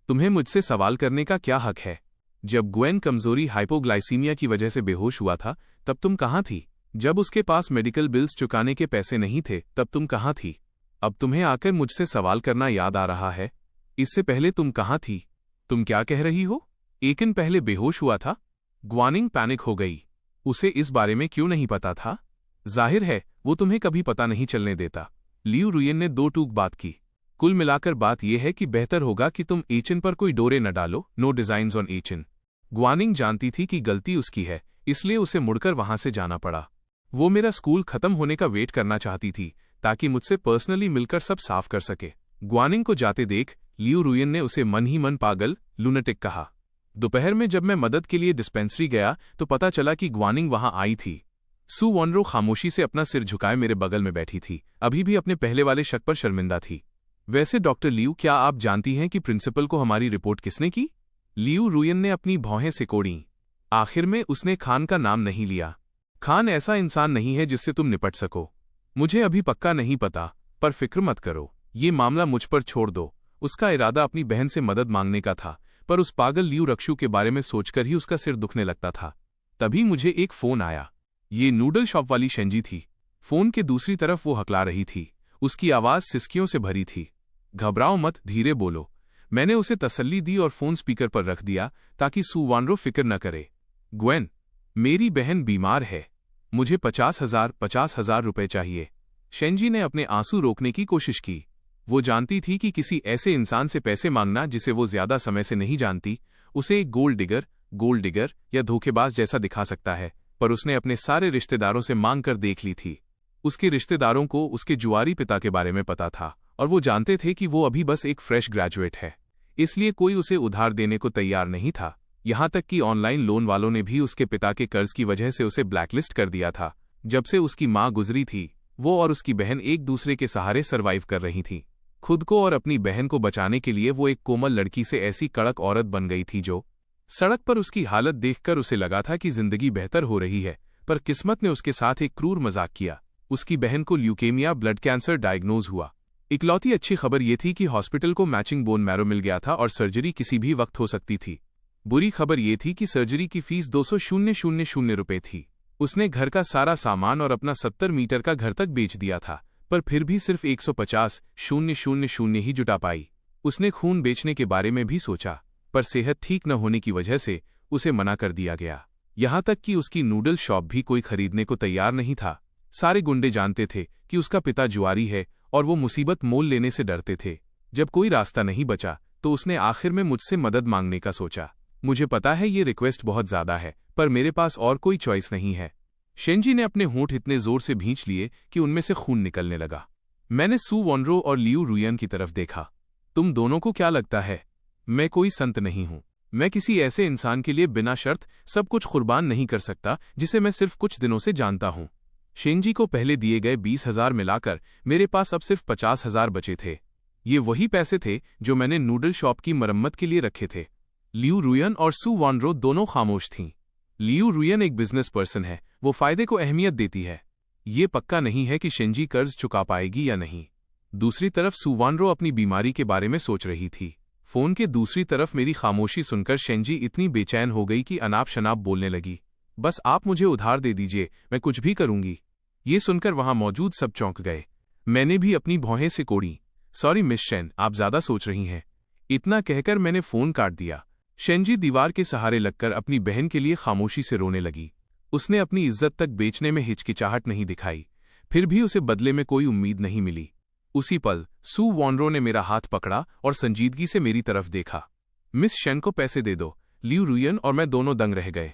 तुम्हें मुझसे सवाल करने का क्या हक है? जब ग्वेन कमजोरी हाइपोग्लाइसीमिया की वजह से बेहोश हुआ था, तब तुम कहाँ थी? जब उसके पास मेडिकल बिल्स चुकाने के पैसे नहीं थे, तब तुम कहाँ थी? अब तुम्हें आकर मुझसे सवाल करना याद आ रहा है। इससे पहले तुम कहाँ थी? तुम क्या कह रही हो? एकिन पहले बेहोश हुआ था? ग्वानिंग पैनिक हो गई। उसे इस बारे में क्यों नहीं पता था? जाहिर है वो तुम्हें कभी पता नहीं चलने देता। लियू रुयन ने दो टूक बात की। कुल मिलाकर बात यह है कि बेहतर होगा कि तुम एचिन पर कोई डोरे न डालो। नो डिजाइन्स ऑन एचिन। ग्वानिंग जानती थी कि गलती उसकी है, इसलिए उसे मुड़कर वहां से जाना पड़ा। वो मेरा स्कूल खत्म होने का वेट करना चाहती थी ताकि मुझसे पर्सनली मिलकर सब साफ कर सके। ग्वानिंग को जाते देख लियू रुयन ने उसे मन ही मन पागल, लूनेटिक कहा। दोपहर में जब मैं मदद के लिए डिस्पेंसरी गया तो पता चला कि ग्वानिंग वहां आई थी। सू वॉनरो खामोशी से अपना सिर झुकाए मेरे बगल में बैठी थी, अभी भी अपने पहले वाले शक पर शर्मिंदा थी। वैसे डॉक्टर लियू, क्या आप जानती हैं कि प्रिंसिपल को हमारी रिपोर्ट किसने की? लियू रुयन ने अपनी भौहें सिकोड़ी। आखिर में उसने खान का नाम नहीं लिया। खान ऐसा इंसान नहीं है जिससे तुम निपट सको। मुझे अभी पक्का नहीं पता, पर फिक्र मत करो, ये मामला मुझ पर छोड़ दो। उसका इरादा अपनी बहन से मदद मांगने का था, पर उस पागल लियू रक्षु के बारे में सोचकर ही उसका सिर दुखने लगता था। तभी मुझे एक फोन आया। ये नूडल शॉप वाली शेंजी थी। फोन के दूसरी तरफ वो हकला रही थी। उसकी आवाज सिसकियों से भरी थी। घबराओ मत, धीरे बोलो। मैंने उसे तसल्ली दी और फोन स्पीकर पर रख दिया ताकि सू वॉनरो फिक्र न करे। ग्वेन, मेरी बहन बीमार है। मुझे 50,000 रुपए चाहिए। शेंजी ने अपने आंसू रोकने की कोशिश की। वो जानती थी कि किसी ऐसे इंसान से पैसे मांगना जिसे वो ज्यादा समय से नहीं जानती, उसे एक गोल्ड डिगर या धोखेबाज जैसा दिखा सकता है, पर उसने अपने सारे रिश्तेदारों से मांग कर देख ली थी। उसके रिश्तेदारों को उसके जुआरी पिता के बारे में पता था और वो जानते थे कि वो अभी बस एक फ्रेश ग्रेजुएट है, इसलिए कोई उसे उधार देने को तैयार नहीं था। यहां तक कि ऑनलाइन लोन वालों ने भी उसके पिता के कर्ज की वजह से उसे ब्लैकलिस्ट कर दिया था। जब से उसकी मां गुजरी थी, वो और उसकी बहन एक दूसरे के सहारे सर्वाइव कर रही थीं। खुद को और अपनी बहन को बचाने के लिए वो एक कोमल लड़की से ऐसी कड़क औरत बन गई थी जो सड़क पर उसकी हालत देखकर उसे लगा था कि जिंदगी बेहतर हो रही है, पर किस्मत ने उसके साथ एक क्रूर मजाक किया। उसकी बहन को ल्यूकेमिया ब्लड कैंसर डायग्नोज हुआ। इकलौती अच्छी खबर यह थी कि हॉस्पिटल को मैचिंग बोन मैरो मिल गया था और सर्जरी किसी भी वक्त हो सकती थी। बुरी खबर यह थी कि सर्जरी की फीस 200,000 रुपए थी। उसने घर का सारा सामान और अपना 70 मीटर का घर तक बेच दिया था, पर फिर भी सिर्फ 150,000 ही जुटा पाई। उसने खून बेचने के बारे में भी सोचा, पर सेहत ठीक न होने की वजह से उसे मना कर दिया गया। यहाँ तक कि उसकी नूडल शॉप भी कोई खरीदने को तैयार नहीं था। सारे गुंडे जानते थे कि उसका पिता जुआरी है और वो मुसीबत मोल लेने से डरते थे। जब कोई रास्ता नहीं बचा तो उसने आखिर में मुझसे मदद मांगने का सोचा। मुझे पता है ये रिक्वेस्ट बहुत ज्यादा है, पर मेरे पास और कोई चॉइस नहीं है। शेंजी ने अपने होंठ इतने जोर से भींच लिए कि उनमें से खून निकलने लगा। मैंने सू वॉनरो और लियू रुयन की तरफ देखा। तुम दोनों को क्या लगता है? मैं कोई संत नहीं हूं। मैं किसी ऐसे इंसान के लिए बिना शर्त सब कुछ कुर्बान नहीं कर सकता जिसे मैं सिर्फ कुछ दिनों से जानता हूं। शेंजी को पहले दिए गए 20,000 मिलाकर मेरे पास अब सिर्फ 50,000 बचे थे। ये वही पैसे थे जो मैंने नूडल शॉप की मरम्मत के लिए रखे थे। लियू रुयन और सू वॉनरो दोनों खामोश थीं। लियू रुयन एक बिजनेस पर्सन है, वो फायदे को अहमियत देती है। ये पक्का नहीं है कि शेंजी कर्ज चुका पाएगी या नहीं। दूसरी तरफ सू वॉनरो अपनी बीमारी के बारे में सोच रही थी। फोन के दूसरी तरफ मेरी खामोशी सुनकर शेंजी इतनी बेचैन हो गई कि अनाप शनाप बोलने लगी। बस आप मुझे उधार दे दीजिए, मैं कुछ भी करूंगी। ये सुनकर वहां मौजूद सब चौंक गए। मैंने भी अपनी भौहें से कोड़ी। सॉरी मिस शेन, आप ज्यादा सोच रही हैं। इतना कहकर मैंने फोन काट दिया। शेंजी दीवार के सहारे लगकर अपनी बहन के लिए खामोशी से रोने लगी। उसने अपनी इज्जत तक बेचने में हिचकिचाहट नहीं दिखाई, फिर भी उसे बदले में कोई उम्मीद नहीं मिली। उसी पल सू वॉनरो ने मेरा हाथ पकड़ा और संजीदगी से मेरी तरफ देखा। मिस शेन को पैसे दे दो। लियू रुयन और मैं दोनों दंग रह गए।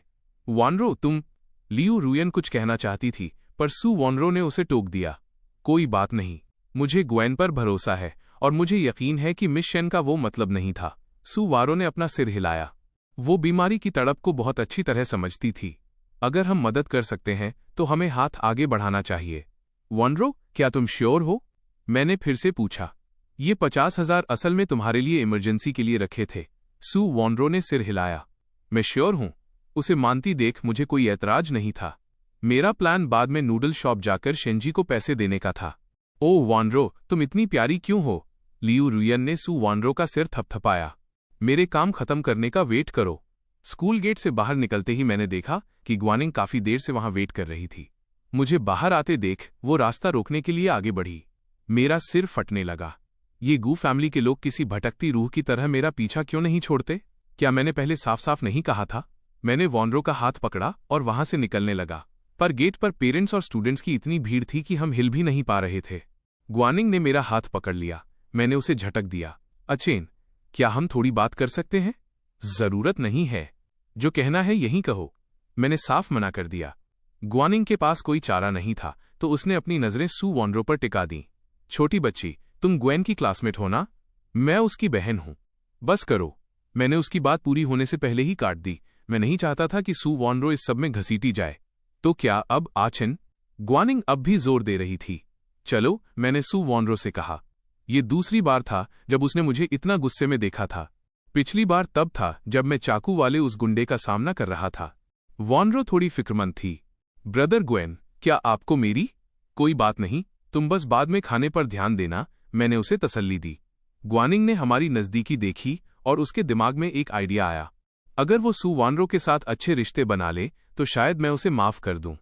वॉनरो तुम। लियू रुयन कुछ कहना चाहती थी, पर सू वॉनरो ने उसे टोक दिया। कोई बात नहीं, मुझे ग्वेन पर भरोसा है और मुझे यकीन है कि मिस शेन का वो मतलब नहीं था। सू वारो ने अपना सिर हिलाया। वो बीमारी की तड़प को बहुत अच्छी तरह समझती थी। अगर हम मदद कर सकते हैं तो हमें हाथ आगे बढ़ाना चाहिए। वॉनरो, क्या तुम श्योर हो? मैंने फिर से पूछा। ये 50,000 असल में तुम्हारे लिए इमरजेंसी के लिए रखे थे। सू वॉनरो ने सिर हिलाया। मैं श्योर हूं। उसे मानती देख मुझे कोई ऐतराज नहीं था। मेरा प्लान बाद में नूडल शॉप जाकर शेंजी को पैसे देने का था। ओह वॉनरो, तुम इतनी प्यारी क्यों हो? लियू रुयन ने सू वॉनरो का सिर थपथपाया। मेरे काम खत्म करने का वेट करो। स्कूल गेट से बाहर निकलते ही मैंने देखा कि ग्वानिंग काफी देर से वहां वेट कर रही थी। मुझे बाहर आते देख वो रास्ता रोकने के लिए आगे बढ़ी। मेरा सिर फटने लगा। ये गू फैमिली के लोग किसी भटकती रूह की तरह मेरा पीछा क्यों नहीं छोड़ते? क्या मैंने पहले साफ साफ नहीं कहा था? मैंने वॉनरो का हाथ पकड़ा और वहां से निकलने लगा, पर गेट पर पेरेंट्स और स्टूडेंट्स की इतनी भीड़ थी कि हम हिल भी नहीं पा रहे थे। ग्वानिंग ने मेरा हाथ पकड़ लिया। मैंने उसे झटक दिया। अचेन, क्या हम थोड़ी बात कर सकते हैं? जरूरत नहीं है। जो कहना है यही कहो। मैंने साफ मना कर दिया। ग्वानिंग के पास कोई चारा नहीं था तो उसने अपनी नजरें सू वॉनरो पर टिका दी। छोटी बच्ची, तुम ग्वेन की क्लासमेट हो ना? मैं उसकी बहन हूं। बस करो। मैंने उसकी बात पूरी होने से पहले ही काट दी। मैं नहीं चाहता था कि सू वॉनरो इस सब में घसीटी जाए। तो क्या अब आचन? ग्वानिंग अब भी जोर दे रही थी। चलो, मैंने सू वॉनरो से कहा। ये दूसरी बार था जब उसने मुझे इतना गुस्से में देखा था। पिछली बार तब था जब मैं चाकू वाले उस गुंडे का सामना कर रहा था। वॉनरो थोड़ी फिक्रमंद थी। ब्रदर ग्वेन, क्या आपको मेरी? कोई बात नहीं, तुम बस बाद में खाने पर ध्यान देना, मैंने उसे तसल्ली दी। ग्वानिंग ने हमारी नजदीकी देखी और उसके दिमाग में एक आइडिया आया। अगर वो सू वॉनरो के साथ अच्छे रिश्ते बना ले तो शायद मैं उसे माफ कर दूं।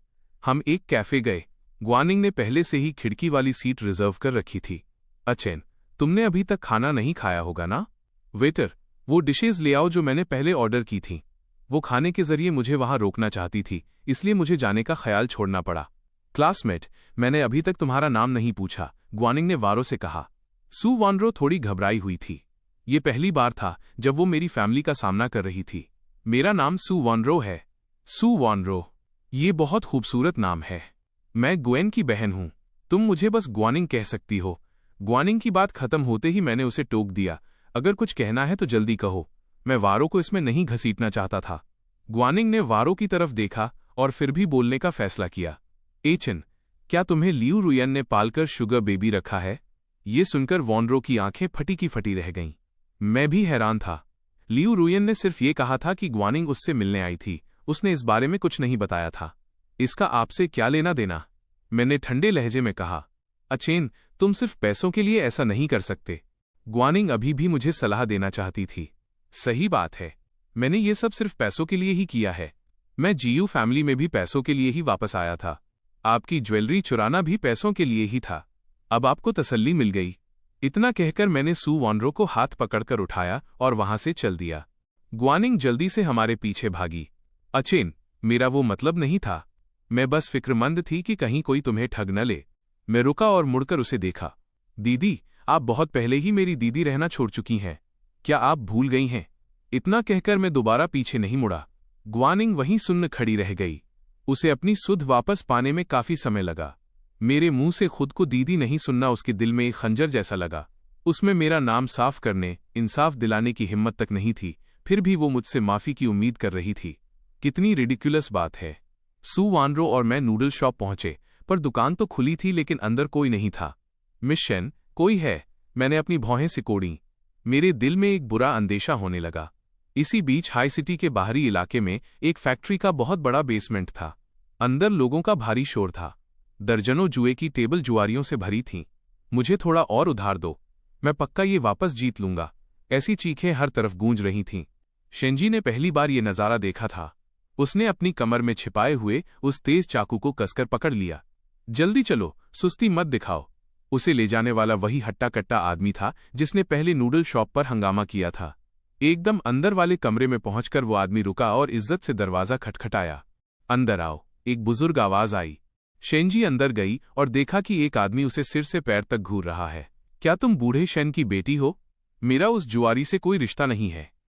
हम एक कैफे गए। ग्वानिंग ने पहले से ही खिड़की वाली सीट रिजर्व कर रखी थी। अचेन, तुमने अभी तक खाना नहीं खाया होगा ना? वेटर, वो डिशेज ले आओ जो मैंने पहले ऑर्डर की थी। वो खाने के जरिए मुझे वहां रोकना चाहती थी, इसलिए मुझे जाने का ख्याल छोड़ना पड़ा। क्लासमेट, मैंने अभी तक तुम्हारा नाम नहीं पूछा, ग्वानिंग ने वारो से कहा। सू वॉनरो थोड़ी घबराई हुई थी। ये पहली बार था जब वो मेरी फैमिली का सामना कर रही थी। मेरा नाम सू वॉनरो है। सू वॉनरो, ये बहुत खूबसूरत नाम है। मैं ग्वेन की बहन हूं। तुम मुझे बस ग्वानिंग कह सकती हो। ग्वानिंग की बात खत्म होते ही मैंने उसे टोक दिया। अगर कुछ कहना है तो जल्दी कहो। मैं वारो को इसमें नहीं घसीटना चाहता था। ग्वानिंग ने वारो की तरफ देखा और फिर भी बोलने का फैसला किया। एचन, क्या तुम्हें लियू रुयन ने पालकर शुगर बेबी रखा है? ये सुनकर वॉनरो की आंखें फटी की फटी रह गईं। मैं भी हैरान था। लियू रुयन ने सिर्फ ये कहा था कि ग्वानिंग उससे मिलने आई थी। उसने इस बारे में कुछ नहीं बताया था। इसका आपसे क्या लेना देना? मैंने ठंडे लहजे में कहा। अचेन, तुम सिर्फ पैसों के लिए ऐसा नहीं कर सकते। ग्वानिंग अभी भी मुझे सलाह देना चाहती थी। सही बात है, मैंने ये सब सिर्फ पैसों के लिए ही किया है। मैं जीयू फैमिली में भी पैसों के लिए ही वापस आया था। आपकी ज्वेलरी चुराना भी पैसों के लिए ही था। अब आपको तसल्ली मिल गई। इतना कहकर मैंने सू वॉनरो को हाथ पकड़कर उठाया और वहां से चल दिया। ग्वानिंग जल्दी से हमारे पीछे भागी। अचेन, मेरा वो मतलब नहीं था। मैं बस फिक्रमंद थी कि कहीं कोई तुम्हें ठग न ले। मैं रुका और मुड़कर उसे देखा। दीदी, आप बहुत पहले ही मेरी दीदी रहना छोड़ चुकी हैं। क्या आप भूल गई हैं? इतना कहकर मैं दोबारा पीछे नहीं मुड़ा। ग्वानिंग वहीं सुन्न खड़ी रह गई। उसे अपनी सुध वापस पाने में काफी समय लगा। मेरे मुंह से खुद को दीदी नहीं सुनना उसके दिल में एक खंजर जैसा लगा। उसमें मेरा नाम साफ करने, इंसाफ दिलाने की हिम्मत तक नहीं थी, फिर भी वो मुझसे माफी की उम्मीद कर रही थी। कितनी रिडिकुलस बात है। सू वॉनरो और मैं नूडल शॉप पहुंचे, पर दुकान तो खुली थी लेकिन अंदर कोई नहीं था। मिस शेन, कोई है? मैंने अपनी भौहें सिकोड़ी। मेरे दिल में एक बुरा अंदेशा होने लगा। इसी बीच हाई सिटी के बाहरी इलाके में एक फैक्ट्री का बहुत बड़ा बेसमेंट था। अंदर लोगों का भारी शोर था। दर्जनों जुए की टेबल जुआरियों से भरी थीं। मुझे थोड़ा और उधार दो, मैं पक्का ये वापस जीत लूंगा, ऐसी चीखें हर तरफ गूंज रही थीं। शेंजी ने पहली बार ये नज़ारा देखा था। उसने अपनी कमर में छिपाए हुए उस तेज चाकू को कसकर पकड़ लिया। जल्दी चलो, सुस्ती मत दिखाओ। उसे ले जाने वाला वही हट्टा कट्टा आदमी था जिसने पहले नूडल शॉप पर हंगामा किया था। एकदम अंदर वाले कमरे में पहुंचकर वो आदमी रुका और इज्जत से दरवाजा खटखटाया। अंदर आओ, एक बुजुर्ग आवाज आई। शेंजी अंदर गई और देखा कि एक आदमी उसे सिर से पैर तक घूर रहा है। क्या तुम बूढ़े शेन की बेटी हो? मेरा उस जुआरी से कोई रिश्ता नहीं है।